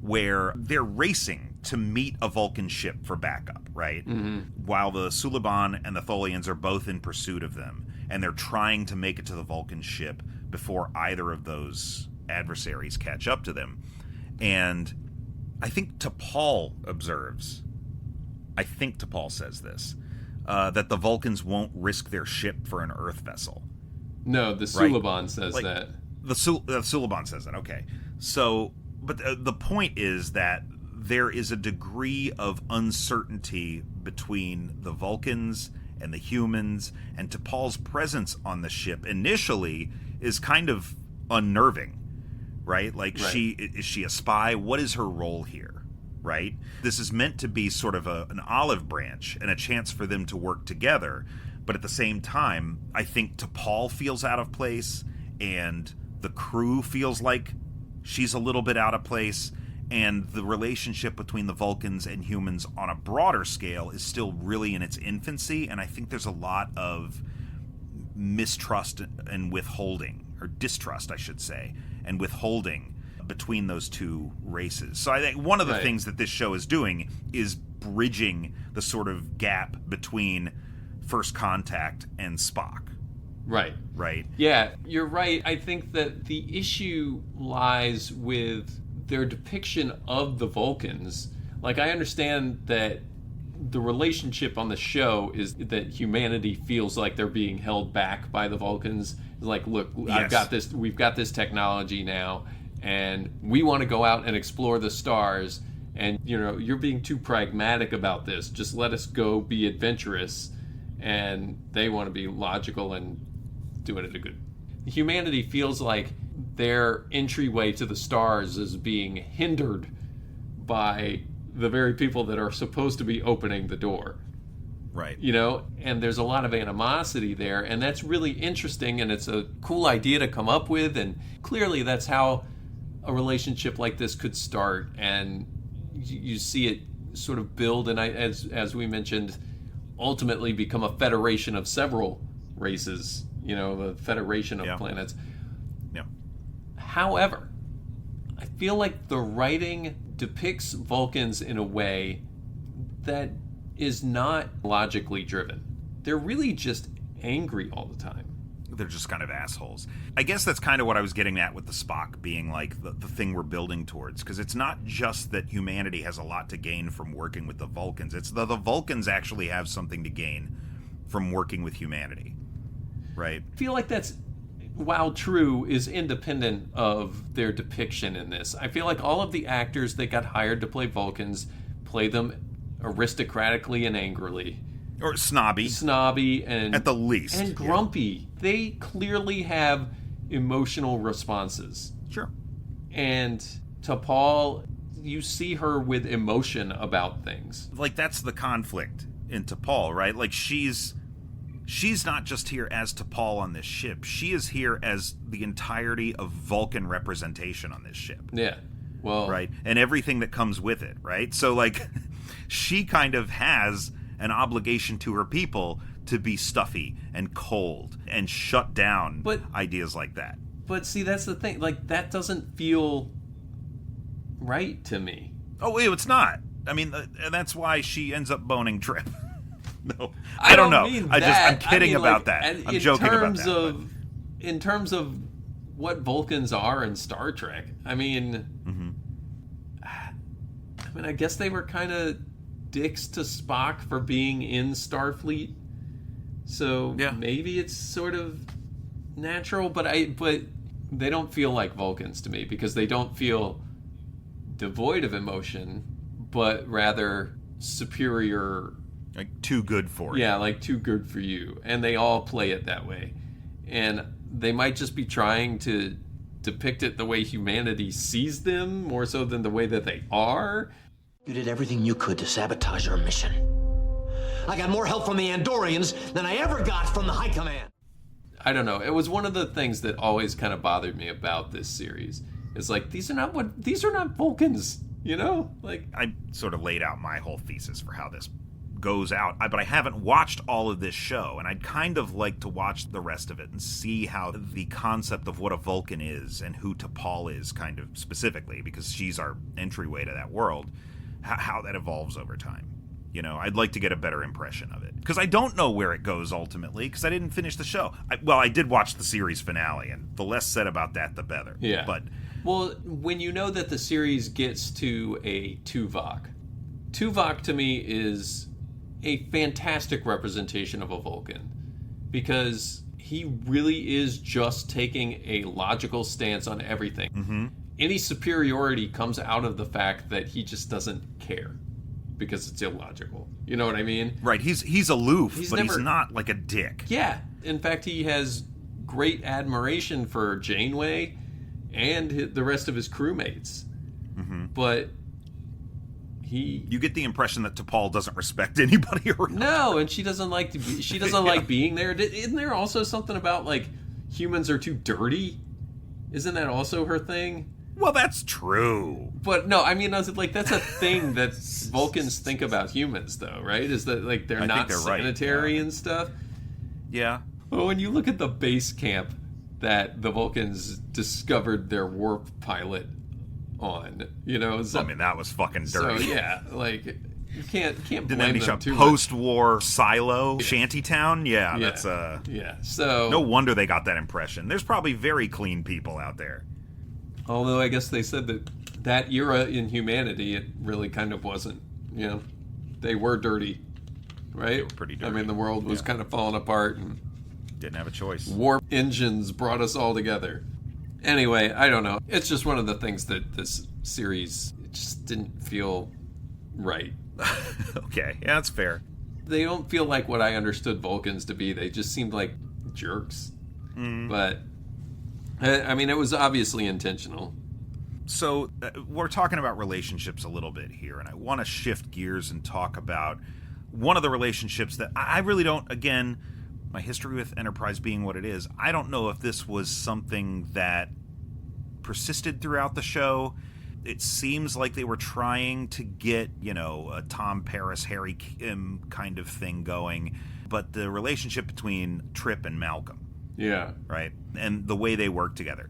where they're racing to meet a Vulcan ship for backup, right? Mm-hmm. While the Suliban and the Tholians are both in pursuit of them, and they're trying to make it to the Vulcan ship before either of those adversaries catch up to them. And I think T'Pol observes, I think T'Pol says this, that the Vulcans won't risk their ship for an Earth vessel. No, the Suliban says that. The Suliban says that, okay. So, but the point is that there is a degree of uncertainty between the Vulcans and the humans, and T'Pol's presence on the ship initially is kind of unnerving, right? Like, right. Is she a spy? What is her role here, right? This is meant to be sort of an olive branch and a chance for them to work together, but at the same time, I think T'Pol feels out of place, and the crew feels like she's a little bit out of place, and the relationship between the Vulcans and humans on a broader scale is still really in its infancy, and I think there's a lot of mistrust and withholding, or distrust, I should say, and withholding between those two races. So I think one of the things that this show is doing is bridging the sort of gap between First Contact and Spock. Right. Right. Yeah, you're right. I think that the issue lies with their depiction of the Vulcans. Like, I understand that the relationship on the show is that humanity feels like they're being held back by the Vulcans. Like, look, Yes. we've got this technology now, and we want to go out and explore the stars, and, you know, you're being too pragmatic about this. Just let us go be adventurous. And they want to be logical and doing it a good. Humanity feels like their entryway to the stars is being hindered by the very people that are supposed to be opening the door. Right. You know, and there's a lot of animosity there, and that's really interesting, and it's a cool idea to come up with, and clearly that's how a relationship like this could start, and you see it sort of build, and as we mentioned, ultimately become a federation of several races, you know, the federation of planets. Yeah. However, I feel like the writing depicts Vulcans in a way that is not logically driven. They're really just angry all the time. They're just kind of assholes. I guess that's kind of what I was getting at with the Spock being like the thing we're building towards, because it's not just that humanity has a lot to gain from working with the Vulcans. It's the Vulcans actually have something to gain from working with humanity, right? I feel like that's, while true, is independent of their depiction in this. I feel like all of the actors that got hired to play Vulcans play them aristocratically and angrily. Or snobby, and at the least, and grumpy. They clearly have emotional responses. Sure. And T'Pol, you see her with emotion about things. Like, that's the conflict in T'Pol, right? Like, she's not just here as T'Pol on this ship. She is here as the entirety of Vulcan representation on this ship. Yeah. Well, right, and everything that comes with it, right? So, like, she kind of has an obligation to her people to be stuffy and cold and shut down ideas like that. But see, that's the thing. Like, that doesn't feel right to me. Oh, it's not. I mean, and that's why she ends up boning Trip. No, I don't know. Mean I'm kidding about like, that. I'm joking about that. In terms of what Vulcans are in Star Trek, I mean, I guess they were kind of dicks to Spock for being in Starfleet, so maybe it's sort of natural. But they don't feel like Vulcans to me, because they don't feel devoid of emotion, but rather superior, like too good for you. Yeah, like too good for you, and they all play it that way. And they might just be trying to depict it the way humanity sees them, more so than the way that they are. You did everything you could to sabotage our mission. I got more help from the Andorians than I ever got from the High Command. I don't know. It was one of the things that always kind of bothered me about this series. It's like, these are not Vulcans, you know? Like, I sort of laid out my whole thesis for how this goes out, but I haven't watched all of this show, and I'd kind of like to watch the rest of it and see how the concept of what a Vulcan is and who T'Pol is kind of specifically, because she's our entryway to that world, how that evolves over time. You know, I'd like to get a better impression of it, because I don't know where it goes ultimately, because I didn't finish the show. I did watch the series finale, and the less said about that, the better. Yeah. But well, when you know that the series gets to a Tuvok to me is a fantastic representation of a Vulcan, because he really is just taking a logical stance on everything. Mm-hmm. Any superiority comes out of the fact that he just doesn't care, because it's illogical. You know what I mean? Right. He's aloof, but never, he's not like a dick. Yeah. In fact, he has great admiration for Janeway and the rest of his crewmates. Mm-hmm. But you get the impression that T'Pol doesn't respect anybody around. No, and she doesn't like to be, she doesn't like being there. Isn't there also something about like humans are too dirty? Isn't that also her thing? Well, that's true. But no, I mean, I was like, that's a thing that Vulcans think about humans, though, right? Is that like they're not sanitary and stuff? Yeah. Well, when you look at the base camp that the Vulcans discovered their warp pilot on, you know, so, I mean, that was fucking dirty. So yeah, like you can't Didn't blame have them too post-war silo shantytown. Yeah, yeah, that's yeah. So no wonder they got that impression. There's probably very clean people out there. Although I guess they said that era in humanity, it really kind of wasn't. You know, they were dirty, right? They were pretty dirty. I mean, the world was kind of falling apart, and didn't have a choice. Warp engines brought us all together. Anyway, I don't know. It's just one of the things that this series just didn't feel right. Okay, yeah, that's fair. They don't feel like what I understood Vulcans to be. They just seemed like jerks. But I mean, it was obviously intentional. So we're talking about relationships a little bit here, and I want to shift gears and talk about one of the relationships that I really don't, again, my history with Enterprise being what it is, I don't know if this was something that persisted throughout the show. It seems like they were trying to get, you know, a Tom Paris, Harry Kim kind of thing going, but the relationship between Trip and Malcolm. Yeah. Right? And the way they work together.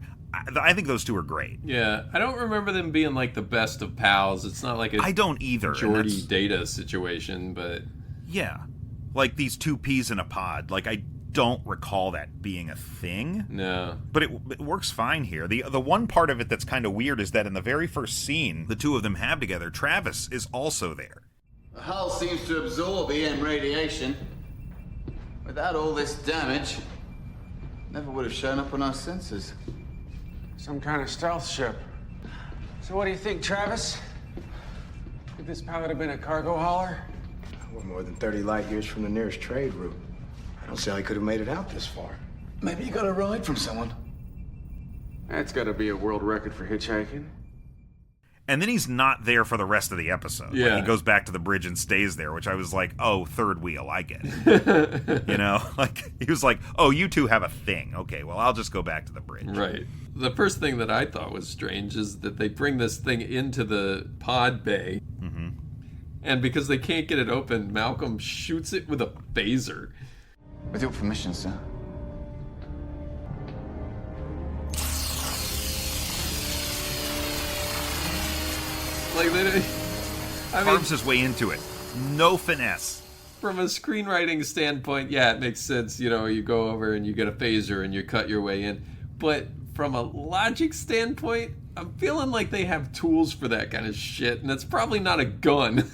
I think those two are great. Yeah. I don't remember them being like the best of pals. It's not like I don't either. Geordi Data situation, but yeah. Like these two peas in a pod. Like, I don't recall that being a thing. No. But it works fine here. The one part of it that's kind of weird is that in the very first scene the two of them have together, Travis is also there. The hull seems to absorb EM radiation. Without all this damage, never would have shown up on our sensors. Some kind of stealth ship. So what do you think, Travis? Could this pilot have been a cargo hauler? We're more than 30 light years from the nearest trade route. I don't see how he could have made it out this far. Maybe he got a ride from someone. That's got to be a world record for hitchhiking. And then he's not there for the rest of the episode. Yeah. Like, he goes back to the bridge and stays there, which I was like, oh, third wheel, I get it. You know? Like, he was like, oh, you two have a thing. Okay, well, I'll just go back to the bridge. Right. The first thing that I thought was strange is that they bring this thing into the pod bay, and because they can't get it open, Malcolm shoots it with a phaser. With your permission, sir. Like, Carves his way into it. No finesse. From a screenwriting standpoint, yeah, it makes sense. You know, you go over and you get a phaser and you cut your way in. But from a logic standpoint, I'm feeling like they have tools for that kind of shit, and it's probably not a gun.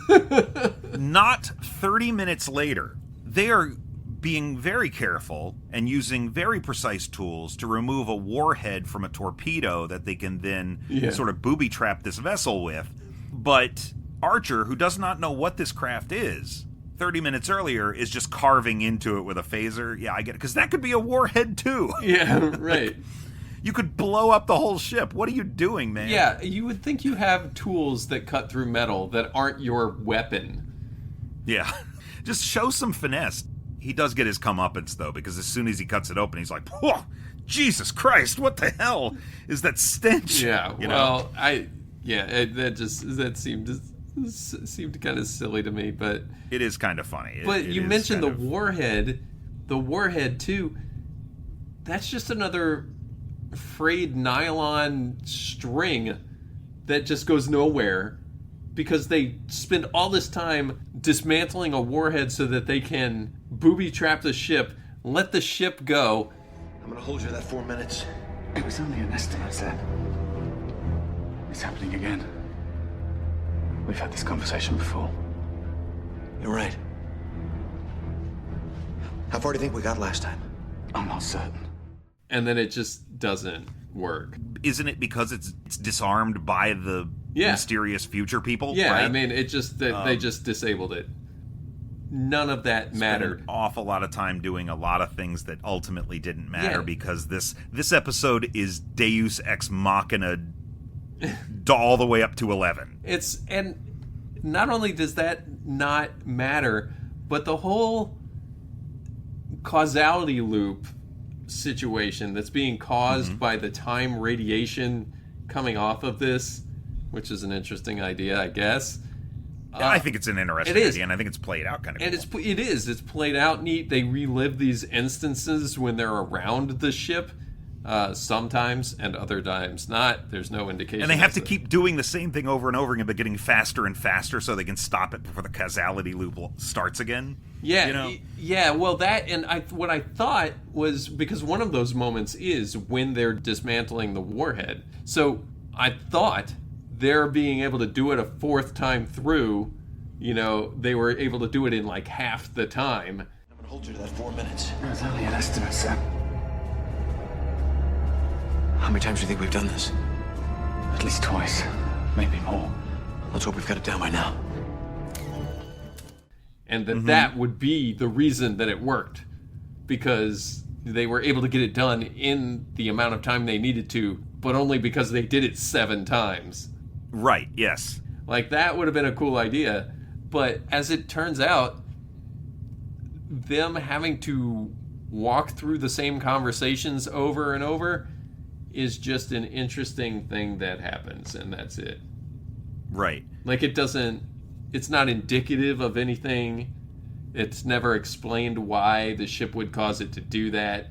Not 30 minutes later, they are being very careful and using very precise tools to remove a warhead from a torpedo that they can then sort of booby trap this vessel with. But Archer, who does not know what this craft is, 30 minutes earlier is just carving into it with a phaser. Yeah, I get it. Because that could be a warhead, too. Yeah, right. You could blow up the whole ship. What are you doing, man? Yeah, you would think you have tools that cut through metal that aren't your weapon. Yeah. Just show some finesse. He does get his comeuppance, though, because as soon as he cuts it open, he's like, whoa, Jesus Christ, what the hell is that stench? Yeah, you know? That seemed kind of silly to me, but it is kind of funny. But you mentioned the warhead too. That's just another frayed nylon string that just goes nowhere because they spend all this time dismantling a warhead so that they can booby trap the ship, let the ship go. I'm gonna hold you to that 4 minutes. It was only an estimate, Sam. It's happening again. We've had this conversation before. You're right. How far do you think we got last time? I'm not certain. And then it just doesn't work. Isn't it because it's disarmed by the mysterious future people? Yeah, right? I mean, it just they just disabled it. None of that mattered. Spent an awful lot of time doing a lot of things that ultimately didn't matter because this episode is Deus Ex Machina all the way up to 11. And not only does that not matter, but the whole causality loop situation that's being caused by the time radiation coming off of this, which is an interesting idea, I guess. I think it's an interesting idea, and I think it's played out kind of cool. And it's played out neat. They relive these instances when they're around the ship, sometimes, and other times not. There's no indication. And they have to keep doing the same thing over and over again, but getting faster and faster so they can stop it before the causality loop starts again. Yeah, you know? Yeah. Well, that and what I thought was because one of those moments is when they're dismantling the warhead. So I thought they're being able to do it a fourth time through. You know, they were able to do it in like half the time. I'm gonna hold you to that 4 minutes. It was only an estimate, Sam. How many times do you think we've done this? At least twice, maybe more. Let's hope we've got it down by now. And that would be the reason that it worked, because they were able to get it done in the amount of time they needed to, but only because they did it 7 times. Right, yes. Like, that would have been a cool idea, but as it turns out, them having to walk through the same conversations over and over is just an interesting thing that happens, and that's it. Right. Like, it's not indicative of anything. It's never explained why the ship would cause it to do that.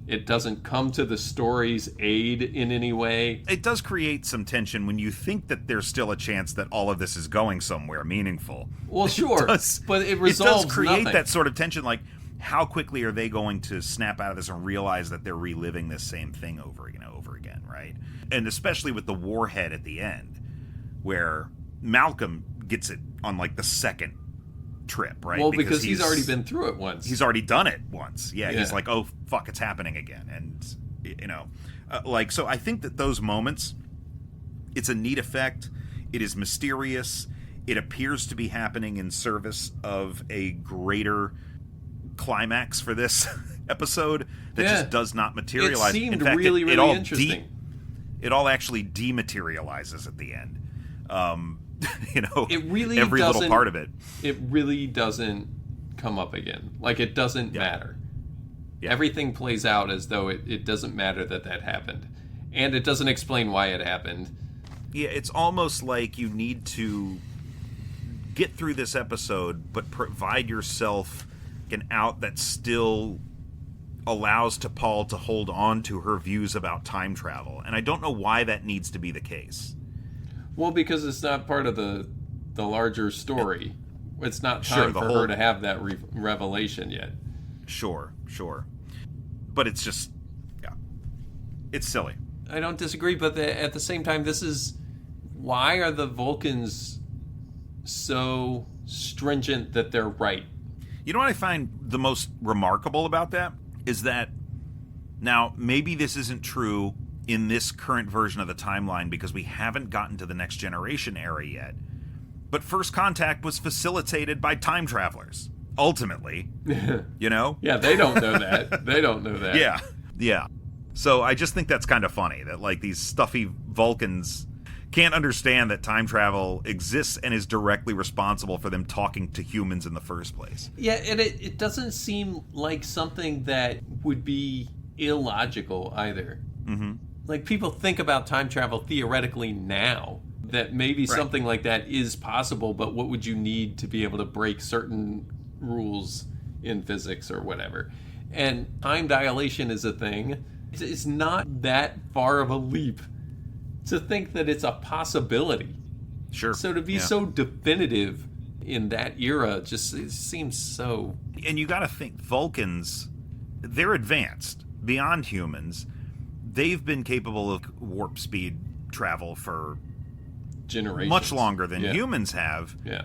It doesn't come to the story's aid in any way. It does create some tension when you think that there's still a chance that all of this is going somewhere meaningful. Well, sure, but it resolves It does create nothing. that sort of tension, like, how quickly are they going to snap out of this and realize that they're reliving this same thing over again, right? And especially with the warhead at the end, where Malcolm gets it on, like, the second trip, right? Well, because he's already been through it once. He's already done it once. Yeah, he's like, oh, fuck, it's happening again. And, you know, so I think that those moments, it's a neat effect. It is mysterious. It appears to be happening in service of a greater climax for this episode that just does not materialize. It seemed in fact, really interesting. It all actually dematerializes at the end. You know, it really every little part of it. It really doesn't come up again. Like, it doesn't matter. Yeah. Everything plays out as though it doesn't matter that happened. And it doesn't explain why it happened. Yeah, it's almost like you need to get through this episode, but provide yourself an out that still allows T'Pol to hold on to her views about time travel. And I don't know why that needs to be the case. Well, because it's not part of the larger story. It's not time for her to have that revelation yet. Sure. But it's just, it's silly. I don't disagree, but at the same time, why are the Vulcans so stringent that they're right? You know what I find the most remarkable about that is that, now, maybe this isn't true in this current version of the timeline because we haven't gotten to the Next Generation era yet, but First Contact was facilitated by time travelers, ultimately, you know? Yeah, they don't know that. They don't know that. Yeah. So I just think that's kind of funny that, like, these stuffy Vulcans can't understand that time travel exists and is directly responsible for them talking to humans in the first place. Yeah, and it doesn't seem like something that would be illogical either. Mm-hmm. Like, people think about time travel theoretically now, that maybe something like that is possible, but what would you need to be able to break certain rules in physics or whatever? And time dilation is a thing. It's not that far of a leap to think that it's a possibility. Sure. So to be so definitive in that era just it seems so... And you got to think, Vulcans, they're advanced beyond humans. They've been capable of warp speed travel for generations, much longer than humans have. Yeah.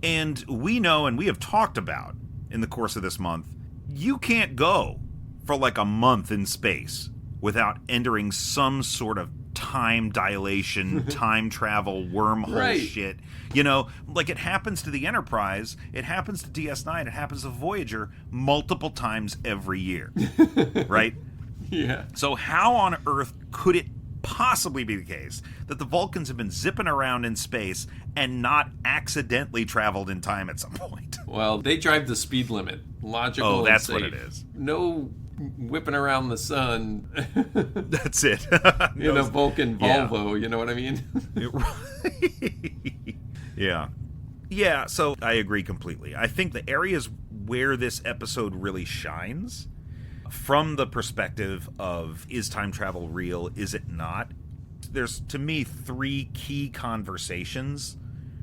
And we know, and we have talked about in the course of this month, you can't go for like a month in space without entering some sort of time dilation, time travel, wormhole shit. You know, like it happens to the Enterprise, it happens to DS9, it happens to Voyager multiple times every year. Right? Yeah. So how on earth could it possibly be the case that the Vulcans have been zipping around in space and not accidentally traveled in time at some point? Well, they drive the speed limit. Logical. Oh, that's and what safe. it is. No whipping around the sun. That's it. In a Vulcan Volvo, you know what I mean? Yeah. Yeah, so I agree completely. I think the areas where this episode really shines, from the perspective of, is time travel real, is it not? There's, to me, 3 key conversations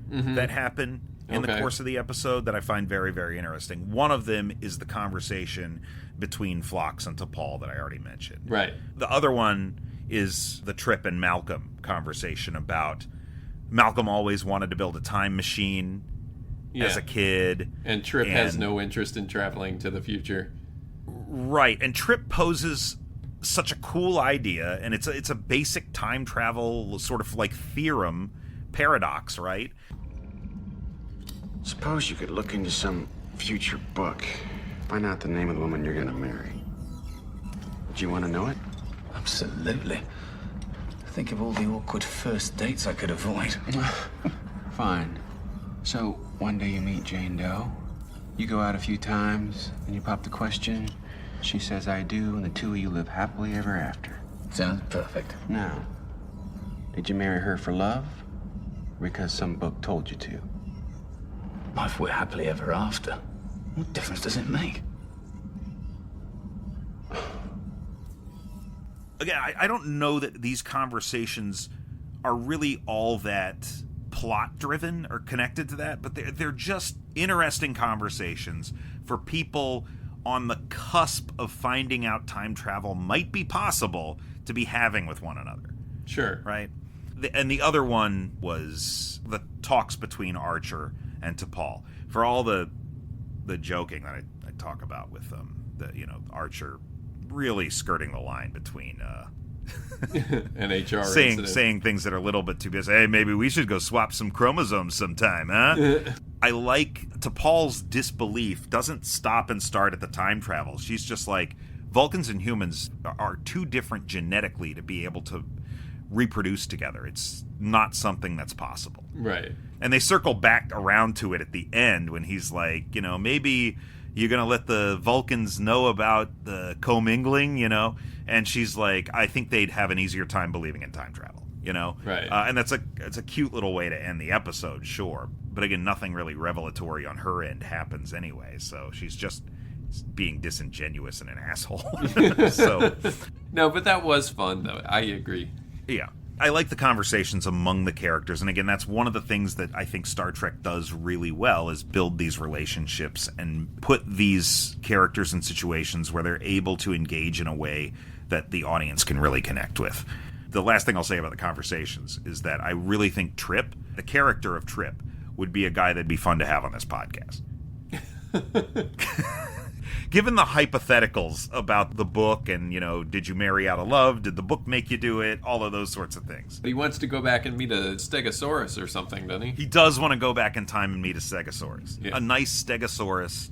that happen in the course of the episode that I find very, very interesting. One of them is the conversation between Phlox and T'Pol that I already mentioned. Right. The other one is the Trip and Malcolm conversation about Malcolm always wanted to build a time machine as a kid. And Trip has no interest in traveling to the future. Right. And Trip poses such a cool idea, and it's a basic time travel sort of like theorem paradox, right? Suppose you could look into some future book, find out the name of the woman you're gonna marry. Do you want to know it? Absolutely. Think of all the awkward first dates I could avoid. Fine. So, one day you meet Jane Doe, you go out a few times, and you pop the question, she says I do, and the two of you live happily ever after. Sounds perfect. Now, did you marry her for love? Or because some book told you to? If we're happily ever after, what difference does it make? Again, I don't know that these conversations are really all that plot-driven or connected to that, but they're just interesting conversations for people on the cusp of finding out time travel might be possible to be having with one another. Sure. Right? And the other one was the talks between Archer and T'Pol. For all the joking that I talk about with Archer really skirting the line between an HR saying things that are a little bit too busy. Hey, maybe we should go swap some chromosomes sometime, huh? I like T'Pol's disbelief doesn't stop and start at the time travel. She's just like, Vulcans and humans are too different genetically to be able to reproduce together. It's not something that's possible. Right. And they circle back around to it at the end when he's like, maybe you're going to let the Vulcans know about the commingling, And she's like, I think they'd have an easier time believing in time travel, Right. And that's a cute little way to end the episode, sure. But again, nothing really revelatory on her end happens anyway. So she's just being disingenuous and an asshole. So no, but that was fun, though. I agree. Yeah. I like the conversations among the characters, and again, that's one of the things that I think Star Trek does really well, is build these relationships and put these characters in situations where they're able to engage in a way that the audience can really connect with. The last thing I'll say about the conversations is that I really think Trip, the character of Trip, would be a guy that'd be fun to have on this podcast. Given the hypotheticals about the book and, did you marry out of love? Did the book make you do it? All of those sorts of things. He wants to go back and meet a Stegosaurus or something, doesn't he? He does want to go back in time and meet a Stegosaurus. Yeah. A nice Stegosaurus.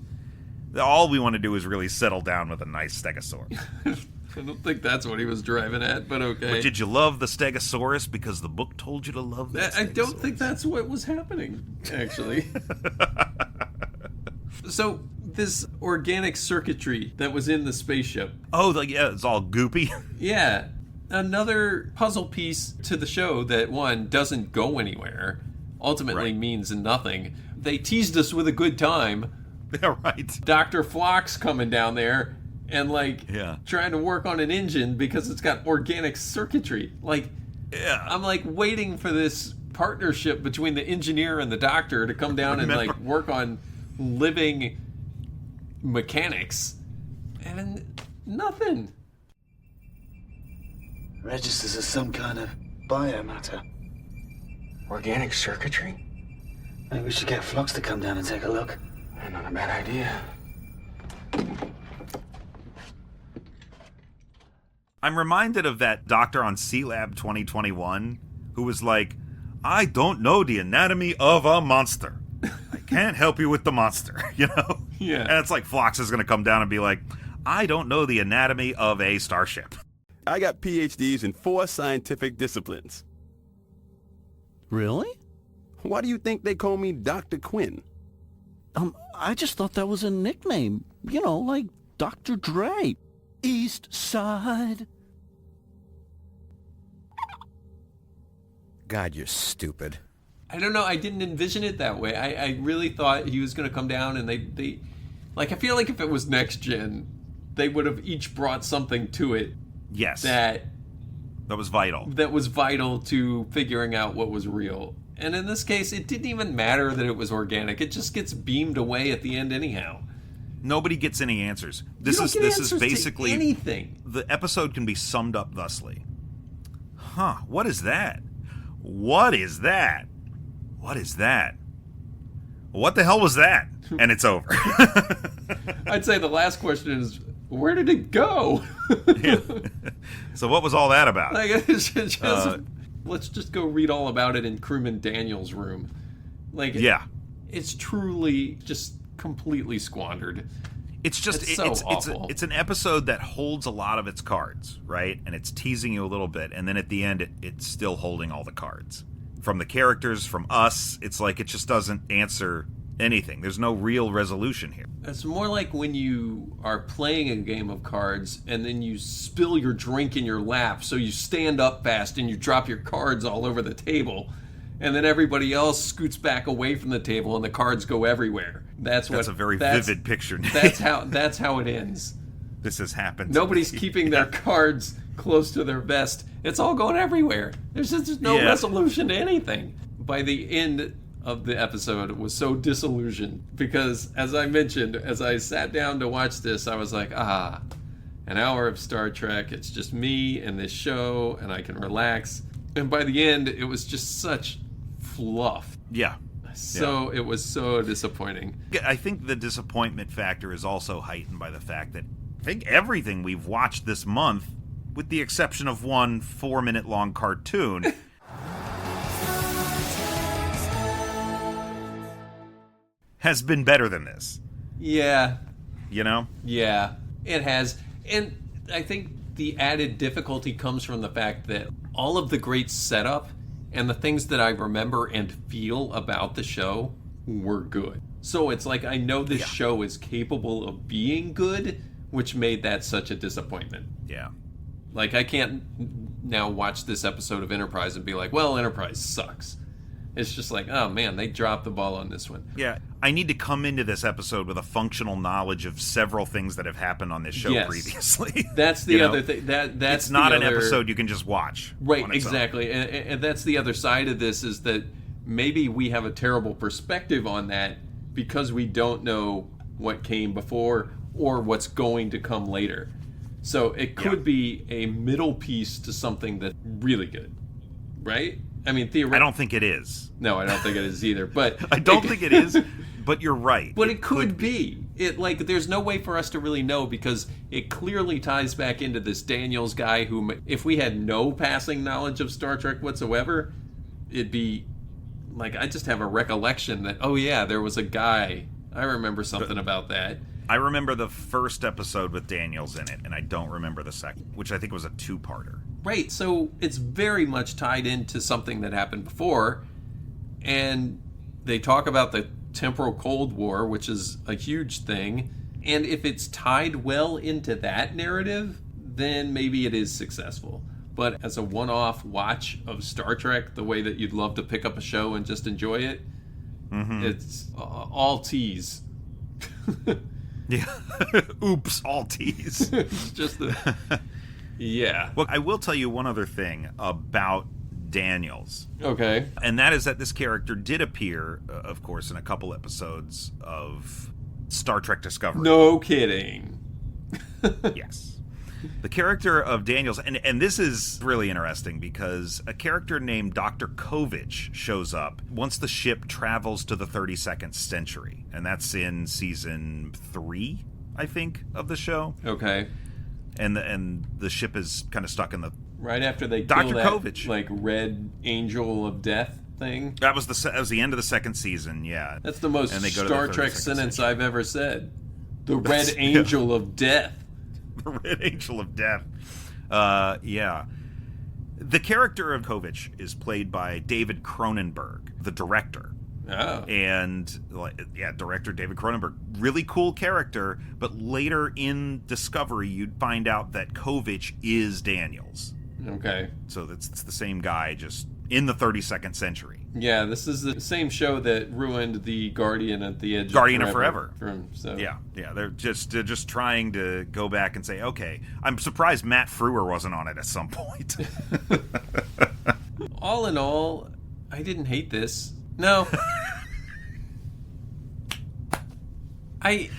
All we want to do is really settle down with a nice Stegosaurus. I don't think that's what he was driving at, but okay. But did you love the Stegosaurus because the book told you to love that? I don't think that's what was happening, actually. So, this organic circuitry that was in the spaceship. Oh, yeah, it's all goopy. Yeah. Another puzzle piece to the show that, one, doesn't go anywhere, ultimately means nothing. They teased us with a good time. Yeah, right. Dr. Flock's coming down there and, trying to work on an engine because it's got organic circuitry. I'm, waiting for this partnership between the engineer and the doctor to come down and, work on living mechanics. And nothing. Registers as some kind of biomatter. Organic circuitry? Maybe we should get Phlox to come down and take a look. Not a bad idea. I'm reminded of that doctor on C-Lab 2021 who was like, I don't know the anatomy of a monster. I can't help you with the monster, you know? Yeah. And it's like Phlox is going to come down and be like, I don't know the anatomy of a starship. I got PhDs in 4 scientific disciplines. Really? Why do you think they call me Dr. Quinn? I just thought that was a nickname. You know, like Dr. Dre. East Side. God, you're stupid. I don't know. I didn't envision it that way. I really thought he was going to come down and they I feel like if it was next gen, they would have each brought something to it. Yes. That was vital. That was vital to figuring out what was real. And in this case, it didn't even matter that it was organic. It just gets beamed away at the end anyhow. Nobody gets any answers. This is basically anything. The episode can be summed up thusly. Huh, what is that? What is that? What is that? What the hell was that? And it's over. I'd say the last question is, where did it go? Yeah. So what was all that about? Let's just go read all about it in Crewman Daniel's room. It's truly just completely squandered. It's just it's an episode that holds a lot of its cards, right? And it's teasing you a little bit, and then at the end it's still holding all the cards. From the characters, from us, it's like it just doesn't answer anything. There's no real resolution here. It's more like when you are playing a game of cards and then you spill your drink in your lap, so you stand up fast and you drop your cards all over the table, and then everybody else scoots back away from the table and the cards go everywhere. That's a very vivid picture. That's how it ends. This has happened. Nobody's keeping their cards close to their vest. It's all going everywhere. There's just no resolution to anything. By the end of the episode, was so disillusioned because, as I mentioned, as I sat down to watch this, I was like, an hour of Star Trek. It's just me and this show, and I can relax. And by the end, it was just such fluff. Yeah. It was so disappointing. I think the disappointment factor is also heightened by the fact that I think everything we've watched this month, with the exception of one 4-minute long cartoon, has been better than this. Yeah. You know? Yeah, it has. And I think the added difficulty comes from the fact that all of the great setup and the things that I remember and feel about the show were good. So it's like I know this show is capable of being good, which made that such a disappointment. Yeah. Like, I can't now watch this episode of Enterprise and be like, well, Enterprise sucks. It's just like, oh man, they dropped the ball on this one. Yeah, I need to come into this episode with a functional knowledge of several things that have happened on this show previously. That's the other thing. That's it's not an episode you can just watch. Right, exactly. And that's the other side of this, is that maybe we have a terrible perspective on that because we don't know what came before or what's going to come later. So it could be a middle piece to something that's really good, right? I mean, theoretically, I don't think it is. No, I don't think it is either. But I don't think it is. But you're right. But it could be. There's no way for us to really know because it clearly ties back into this Daniels guy who, if we had no passing knowledge of Star Trek whatsoever, it'd be like I just have a recollection that, oh yeah, there was a guy. I remember something about that. I remember the first episode with Daniels in it, and I don't remember the second, which I think was a two-parter. Right, so it's very much tied into something that happened before, and they talk about the temporal Cold War, which is a huge thing, and if it's tied well into that narrative, then maybe it is successful. But as a one-off watch of Star Trek, the way that you'd love to pick up a show and just enjoy it, it's all tease. Yeah. Oops, all tease. It's just the... Yeah. Well, I will tell you one other thing about Daniels. Okay. And that is that this character did appear, of course, in a couple episodes of Star Trek Discovery. No kidding. Yes. The character of Daniels, and this is really interesting because a character named Dr. Kovich shows up once the ship travels to the 32nd century. And that's in season 3, I think, of the show. Okay. And the ship is kind of stuck in the... Right after they Dr. kill that, Kovich. like, red angel of death thing. That was the end of the second season, yeah. That's the most and they go Star to the Trek 32nd sentence century. I've ever said. The red angel of death. The Red Angel of Death. Yeah. The character of Kovich is played by David Cronenberg, the director. Oh. And, director David Cronenberg. Really cool character, but later in Discovery, you'd find out that Kovich is Daniels. Okay. So it's the same guy, just in the 32nd century. Yeah, this is the same show that ruined the Guardian at the Edge Guardian of Forever. So. Yeah. They're just trying to go back and say, okay, I'm surprised Matt Frewer wasn't on it at some point. All in all, I didn't hate this. No.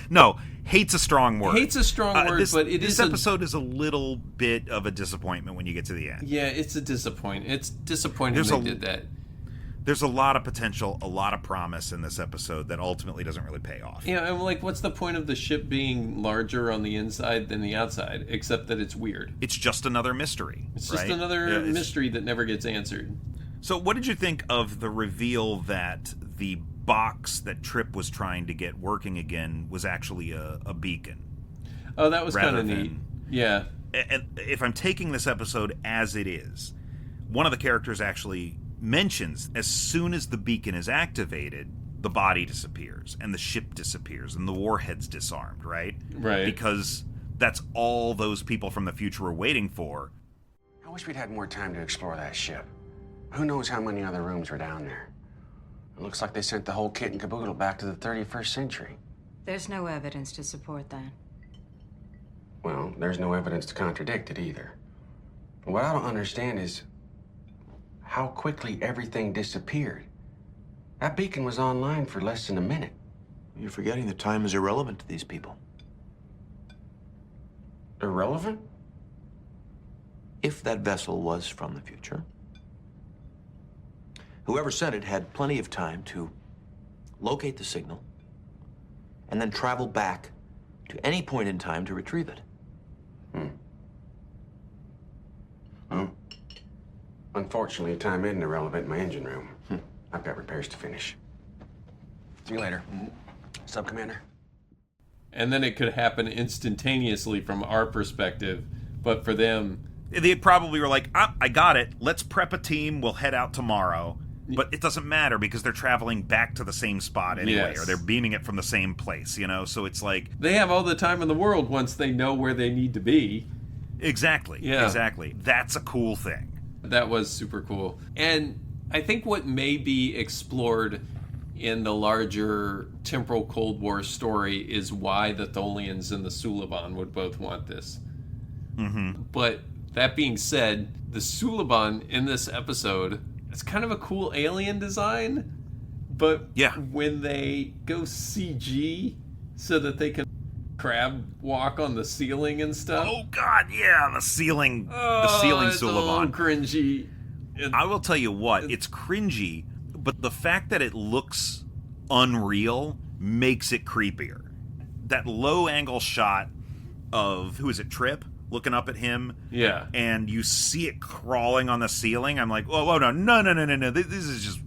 No, hate's a strong word. Hate's a strong word, but this episode is a little bit of a disappointment when you get to the end. Yeah, it's a disappointment. It's disappointing they did that. There's a lot of potential, a lot of promise in this episode that ultimately doesn't really pay off. Yeah, I'm like, what's the point of the ship being larger on the inside than the outside, except that it's weird? It's just another mystery. It's just another mystery that never gets answered. So what did you think of the reveal that the box that Trip was trying to get working again was actually a beacon? Oh, that was kind of neat. Yeah. And if I'm taking this episode as it is, one of the characters actually mentions as soon as the beacon is activated, the body disappears and the ship disappears and the warhead's disarmed, right? Right. Because that's all those people from the future were waiting for. I wish we'd had more time to explore that ship. Who knows how many other rooms were down there? It looks like they sent the whole kit and caboodle back to the 31st century. There's no evidence to support that. Well, there's no evidence to contradict it either. What I don't understand is how quickly everything disappeared. That beacon was online for less than a minute. You're forgetting that time is irrelevant to these people. Irrelevant? If that vessel was from the future, whoever sent it had plenty of time to locate the signal and then travel back to any point in time to retrieve it. Well, unfortunately, time isn't irrelevant in my engine room. I've got repairs to finish. See you later, Sub-Commander. And then it could happen instantaneously from our perspective, but for them... They probably were like, I got it. Let's prep a team. We'll head out tomorrow. But it doesn't matter because they're traveling back to the same spot anyway, or they're beaming it from the same place, you know? So it's like... They have all the time in the world once they know where they need to be. Exactly. Yeah. Exactly. That's a cool thing. That was super cool. And I think what may be explored in the larger temporal Cold War story is why the Tholians and the Suliban would both want this. Mm-hmm. But that being said, the Suliban in this episode, it's kind of a cool alien design, but when they go CG so that they can crab walk on the ceiling and stuff. Oh God, yeah, the ceiling it's Suliban. A little cringy. I will tell you what, it's cringy, but the fact that it looks unreal makes it creepier. That low angle shot of, who is it, Trip? Looking up at him. Yeah. And you see it crawling on the ceiling. I'm like, oh no. This is just,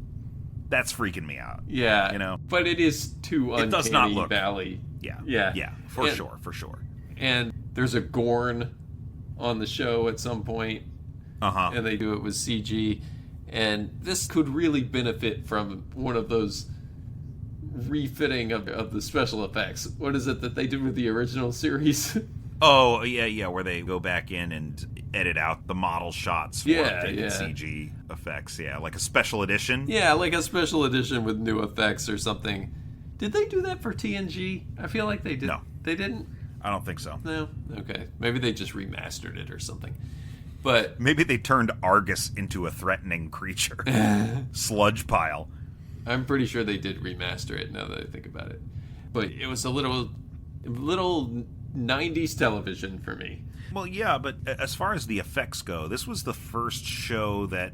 that's freaking me out. Yeah. You know? But it is too uncanny does not look. valley. Yeah. For sure. And there's a Gorn on the show at some point. And they do it with CG. And this could really benefit from one of those refitting of the special effects. What is it that they did with the original series? Oh, yeah, where they go back in and edit out the model shots for updated CG effects. Yeah, like a special edition. Yeah, like a special edition with new effects or something. Did they do that for TNG? I feel like they did. No. They didn't? I don't think so. No? Okay. Maybe they just remastered it or something. But maybe they turned Argus into a threatening creature. Sludge pile. I'm pretty sure they did remaster it now that I think about it. But it was a little 90s television for me. Well, yeah, but as far as the effects go, this was the first show that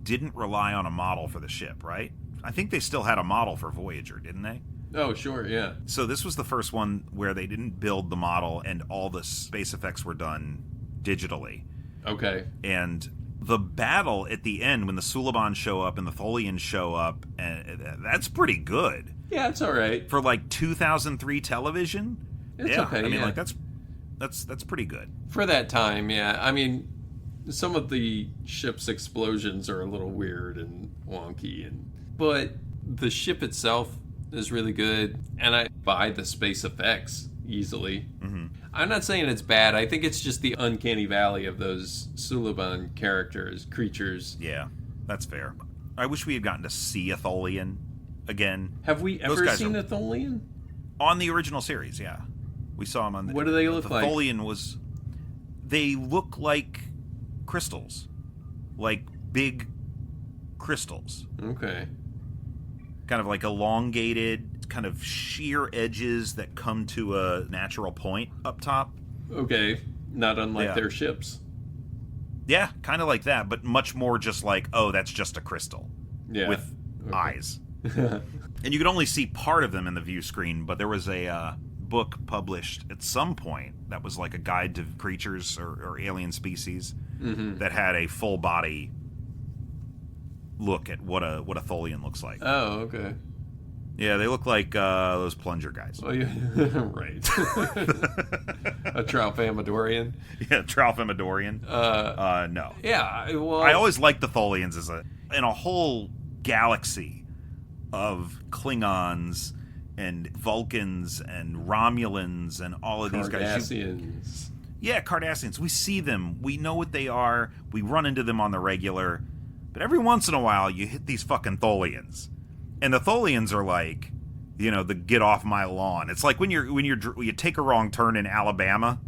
didn't rely on a model for the ship, right? I think they still had a model for Voyager, didn't they? Oh, sure, yeah. So this was the first one where they didn't build the model and all the space effects were done digitally. Okay. And the battle at the end when the Suliban show up and the Tholians show up, and that's pretty good. Yeah, it's all right. For like 2003 television? It's okay, I mean, like that's pretty good. For that time, yeah. I mean, some of the ship's explosions are a little weird and wonky, but the ship itself is really good, and I buy the space effects easily. Mm-hmm. I'm not saying it's bad. I think it's just the uncanny valley of those Suliban creatures. Yeah, that's fair. I wish we had gotten to see a Tholian again. Have we ever seen a Tholian? On the original series, yeah. We saw them on the... What do they look like? The Tholian was... They look like crystals. Like big crystals. Okay. Kind of like elongated, kind of sheer edges that come to a natural point up top. Okay. Not unlike their ships. Yeah, kind of like that, but much more just like, oh, that's just a crystal. Yeah. With eyes. And you could only see part of them in the view screen, but there was a book published at some point that was like a guide to creatures or alien species that had a full body look at what a Tholian looks like. Oh, okay. Yeah, they look like those plunger guys. Oh, yeah. Right. A Triumphamidorian? Yeah, Triumphamidorian. No. Yeah, well... I always liked the Tholians in a whole galaxy of Klingons and Vulcans and Romulans and all of these guys. Cardassians. Yeah, Cardassians. We see them. We know what they are. We run into them on the regular. But every once in a while, you hit these fucking Tholians. And the Tholians are like, you know, the get off my lawn. It's like when you take a wrong turn in Alabama.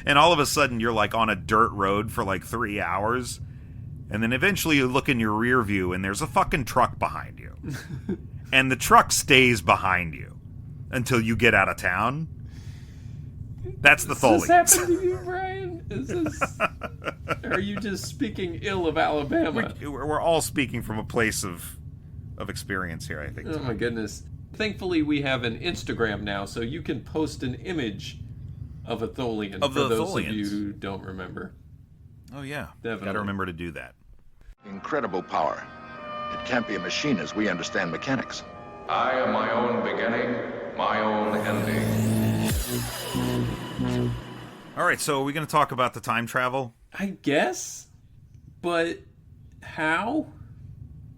And all of a sudden, you're like on a dirt road for like 3 hours. And then eventually you look in your rear view and there's a fucking truck behind you. And the truck stays behind you until you get out of town. That's the Tholians. Does this happen to you, Brian? Are you just speaking ill of Alabama? We're all speaking from a place of experience here, I think. Oh my goodness. Thankfully, we have an Instagram now, so you can post an image of a Tholian for those of you who don't remember. Oh, yeah. Definitely. Gotta remember to do that. Incredible power. It can't be a machine as we understand mechanics. I am my own beginning, my own ending. All right, so are we going to talk about the time travel? I guess, but how?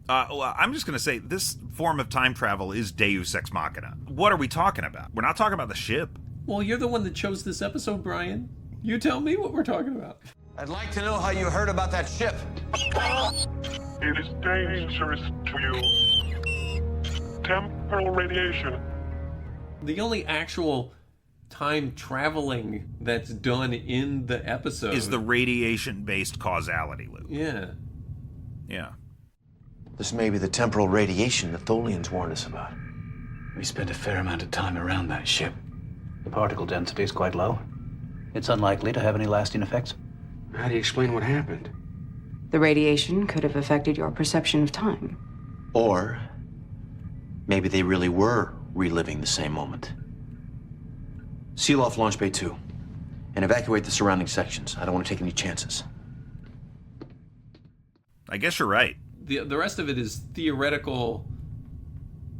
Well, I'm just going to say this form of time travel is Deus Ex Machina. What are we talking about? We're not talking about the ship. Well, you're the one that chose this episode, Brian. You tell me what we're talking about. I'd like to know how you heard about that ship. It is dangerous to you. Temporal radiation. The only actual time traveling that's done in the episode is the radiation-based causality loop. Yeah. Yeah. This may be the temporal radiation the Tholians warned us about. We spent a fair amount of time around that ship. The particle density is quite low. It's unlikely to have any lasting effects. How do you explain what happened? The radiation could have affected your perception of time. Or maybe they really were reliving the same moment. Seal off Launch Bay 2 and evacuate the surrounding sections. I don't want to take any chances. I guess you're right. The rest of it is theoretical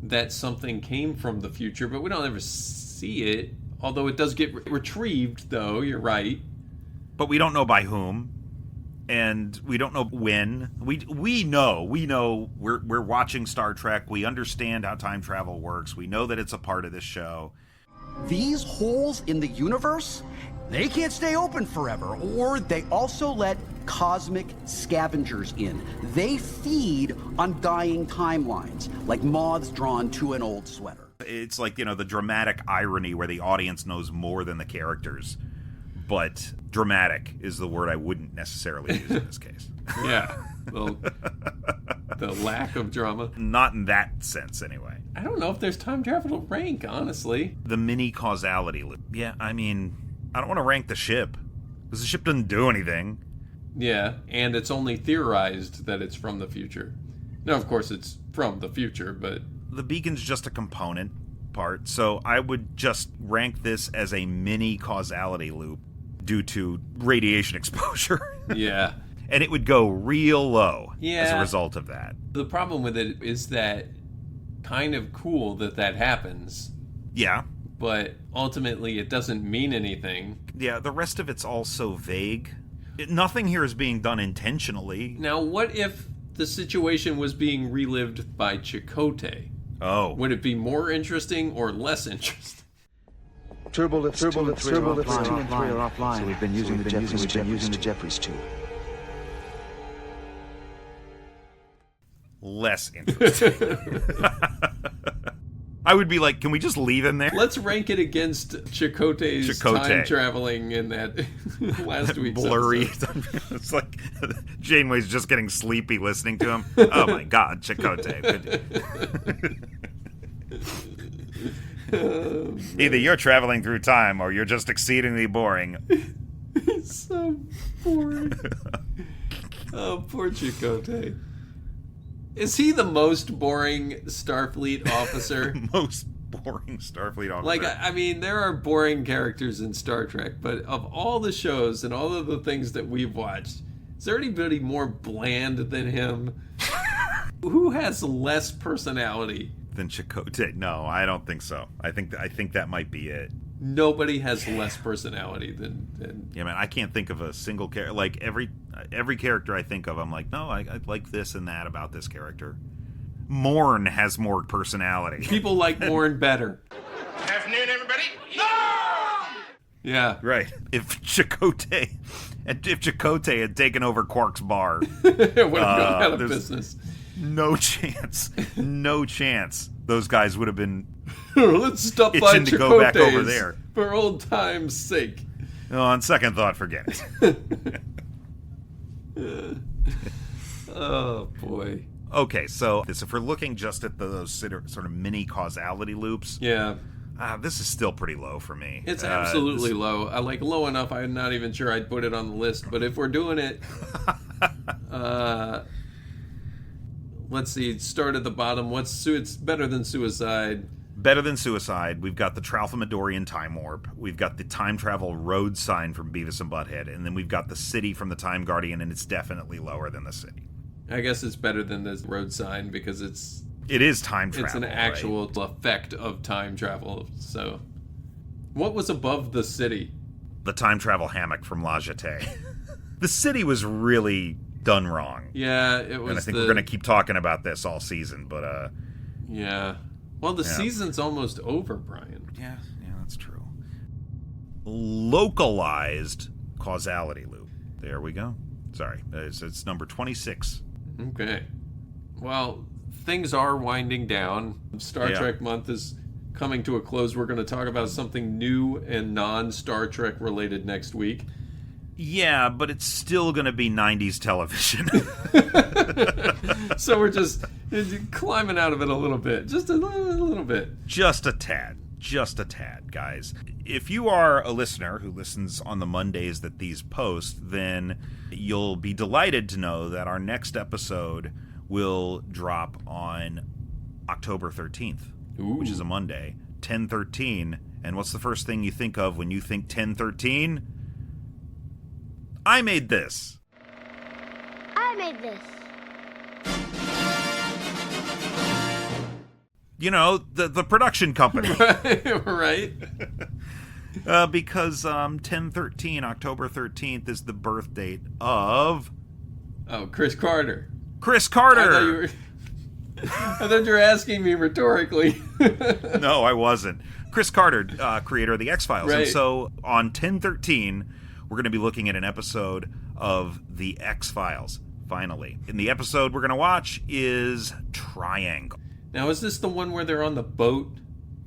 that something came from the future, but we don't ever see it. Although it does get retrieved, though, you're right. But we don't know by whom, and we don't know when. We know we're watching Star Trek. We understand how time travel works. We know that it's a part of this show. These holes in the universe, they can't stay open forever, or they also let cosmic scavengers in. They feed on dying timelines, like moths drawn to an old sweater. It's like, the dramatic irony where the audience knows more than the characters. But dramatic is the word I wouldn't necessarily use in this case. Yeah. Well, the lack of drama. Not in that sense, anyway. I don't know if there's time travel to rank, honestly. The mini causality loop. Yeah, I mean, I don't want to rank the ship, because the ship doesn't do anything. Yeah, and it's only theorized that it's from the future. Now, of course, it's from the future, but... The beacon's just a component part, so I would just rank this as a mini causality loop due to radiation exposure. Yeah. And it would go real low as a Yeah. result of that. The problem with it is that kind of cool that happens. Yeah. But ultimately it doesn't mean anything. Yeah, the rest of it's all so vague. Nothing here is being done intentionally. Now, what if the situation was being relived by Chakotay? Oh. Would it be more interesting or less interesting? Turbolifts 2 and 3 are offline. So we've been using the Jeffries tube. Less interesting. I would be like, can we just leave him there? Let's rank it against Chakotay's time traveling in that last week's blurry. episode. It's like Janeway's just getting sleepy listening to him. Oh my God, Chakotay. Either you're traveling through time or you're just exceedingly boring. He's so boring. Oh, poor Chakotay. Is he the most boring Starfleet officer? Most boring Starfleet officer. Like, I mean, there are boring characters in Star Trek, but of all the shows and all of the things that we've watched, is there anybody more bland than him? Who has less personality than Chakotay? No, I don't think so. I think that might be it. Nobody has less personality than... Yeah, man, I can't think of a single character. Like, every character I think of, I'm like, no, I like this and that about this character. Morn has more personality. People like Morn better. Afternoon, everybody. Yeah. Right. If Chakotay had taken over Quark's bar, it would have gone out of business. No chance. No chance. Those guys would have been... Let's stop by to go back over there for old time's sake. Oh, on second thought, forget it. Oh boy. Okay, so if we're looking just at those sort of mini causality loops, yeah, this is still pretty low for me. It's absolutely low. I like low enough. I'm not even sure I'd put it on the list. But if we're doing it, let's see. Start at the bottom. It's better than Suicide? Better than Suicide. We've got the Tralfamadorian Time Warp. We've got the time travel road sign from Beavis and Butthead, and then we've got the city from the Time Guardian, and it's definitely lower than the city. I guess it's better than the road sign because it is time travel. It's an actual effect of time travel. So, what was above the city? The time travel hammock from La Jetée. The city was really done wrong. Yeah, it was. And I think we're going to keep talking about this all season, but yeah. Well, the season's almost over, Brian. Yeah, that's true. Localized causality loop. There we go. Sorry, it's number 26. Okay. Well, things are winding down. Star Trek month is coming to a close. We're going to talk about something new and non-Star Trek related next week. Yeah, but it's still going to be 90s television. So we're just climbing out of it a little bit. Just a little bit. Just a tad. Just a tad, guys. If you are a listener who listens on the Mondays that these post, then you'll be delighted to know that our next episode will drop on October 13th, which is a Monday, 10/13. And what's the first thing you think of when you think 10/13? I made this. I made this. You know, the production company. Right? Because 10/13, October 13th, is the birth date of... Oh, Chris Carter. Chris Carter! I thought you were asking me rhetorically. No, I wasn't. Chris Carter, creator of The X-Files. Right. And so on 10/13, we're going to be looking at an episode of The X-Files, finally. And the episode we're going to watch is Triangle. Now, is this the one where they're on the boat?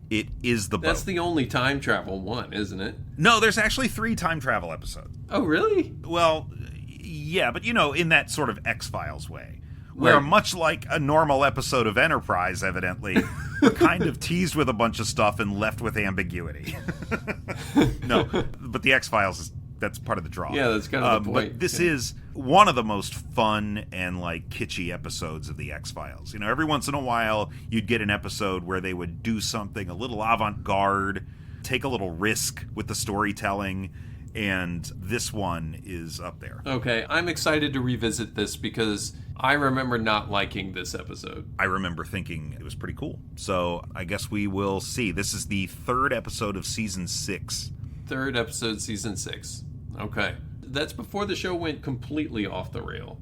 It is the boat. That's the only time travel one, isn't it? No, there's actually 3 time travel episodes. Oh, really? Well, yeah, but in that sort of X-Files way. Where, Right. much like a normal episode of Enterprise, evidently, we're kind of teased with a bunch of stuff and left with ambiguity. No, but the X-Files, that's part of the draw. Yeah, that's kind of the point. But this is one of the most fun and, kitschy episodes of the X-Files. Every once in a while, you'd get an episode where they would do something a little avant-garde, take a little risk with the storytelling, and this one is up there. Okay, I'm excited to revisit this because I remember not liking this episode. I remember thinking it was pretty cool. So I guess we will see. This is the 3rd episode of Season 6. 3rd episode, Season 6. Okay. That's before the show went completely off the rail.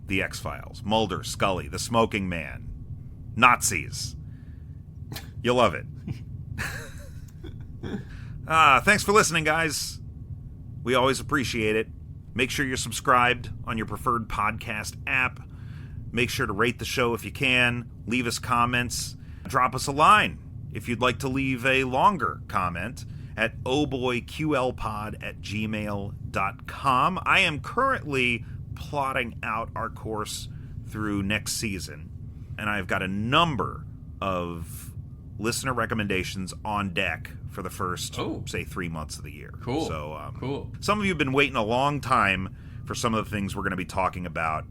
The X-Files. Mulder, Scully, the Smoking Man. Nazis. You'll love it. Thanks for listening, guys. We always appreciate it. Make sure you're subscribed on your preferred podcast app. Make sure to rate the show if you can. Leave us comments. Drop us a line if you'd like to leave a longer comment at ohboyqlpod@gmail.com. I am currently plotting out our course through next season, and I've got a number of listener recommendations on deck for the first, say, 3 months of the year. Cool. So, cool. Some of you have been waiting a long time for some of the things we're going to be talking about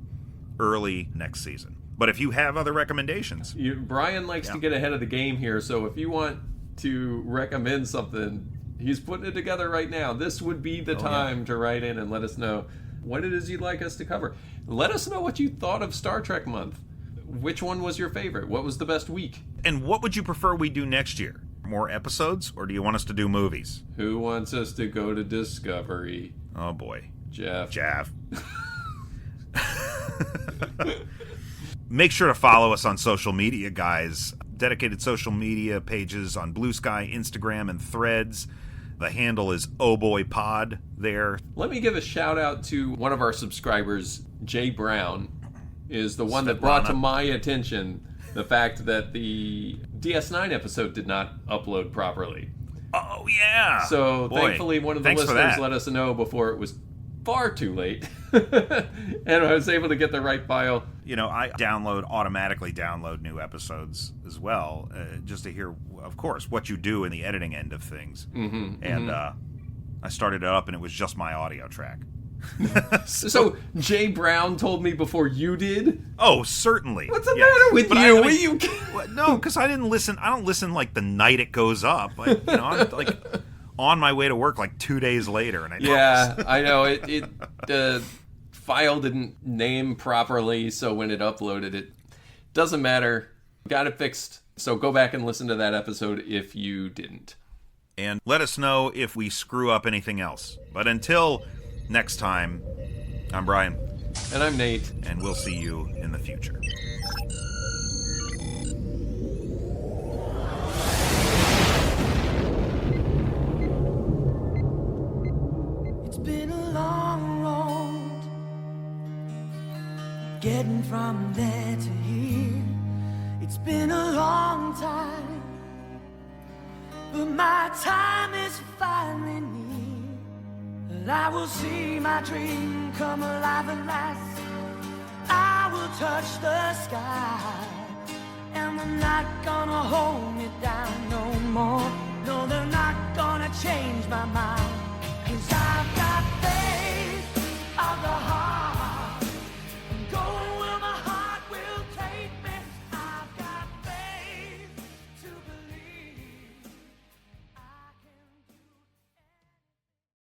early next season. But if you have other recommendations... Brian likes to get ahead of the game here, so if you want to recommend something, he's putting it together right now. This would be the time to write in and let us know what it is you'd like us to cover. Let us know what you thought of Star Trek Month. Which one was your favorite? What was the best week? And what would you prefer we do next year? More episodes, or do you want us to do movies? Who wants us to go to Discovery? Oh, boy. Jeff. Make sure to follow us on social media, guys. Dedicated social media pages on Blue Sky, Instagram, and Threads. The handle is OhBoyPod there. Let me give a shout out to one of our subscribers, Jay Brown, is the one that brought to my attention the fact that the DS9 episode did not upload properly. Oh, yeah. So Boy, thankfully one of the thanks for listeners that. let us know before it was far too late. And I was able to get the right file. I automatically download new episodes as well, just to hear, of course, what you do in the editing end of things. And I started it up, and it was just my audio track. So Jay Brown told me before you did? Oh, certainly. What's the matter with you? No, because I didn't listen. I don't listen like the night it goes up. I'm like on my way to work like 2 days later, and I know it. The file didn't name properly, so when it uploaded, it doesn't matter. Got it fixed. So go back and listen to that episode if you didn't. And let us know if we screw up anything else. But until next time, I'm Brian. And I'm Nate. And we'll see you in the future. It's been a long road getting from there to here. It's been a long time, but my time is finally near. And I will see my dream come alive at last. I will touch the sky, and they're not gonna hold me down no more. No, they're not gonna change my mind, 'cause I've got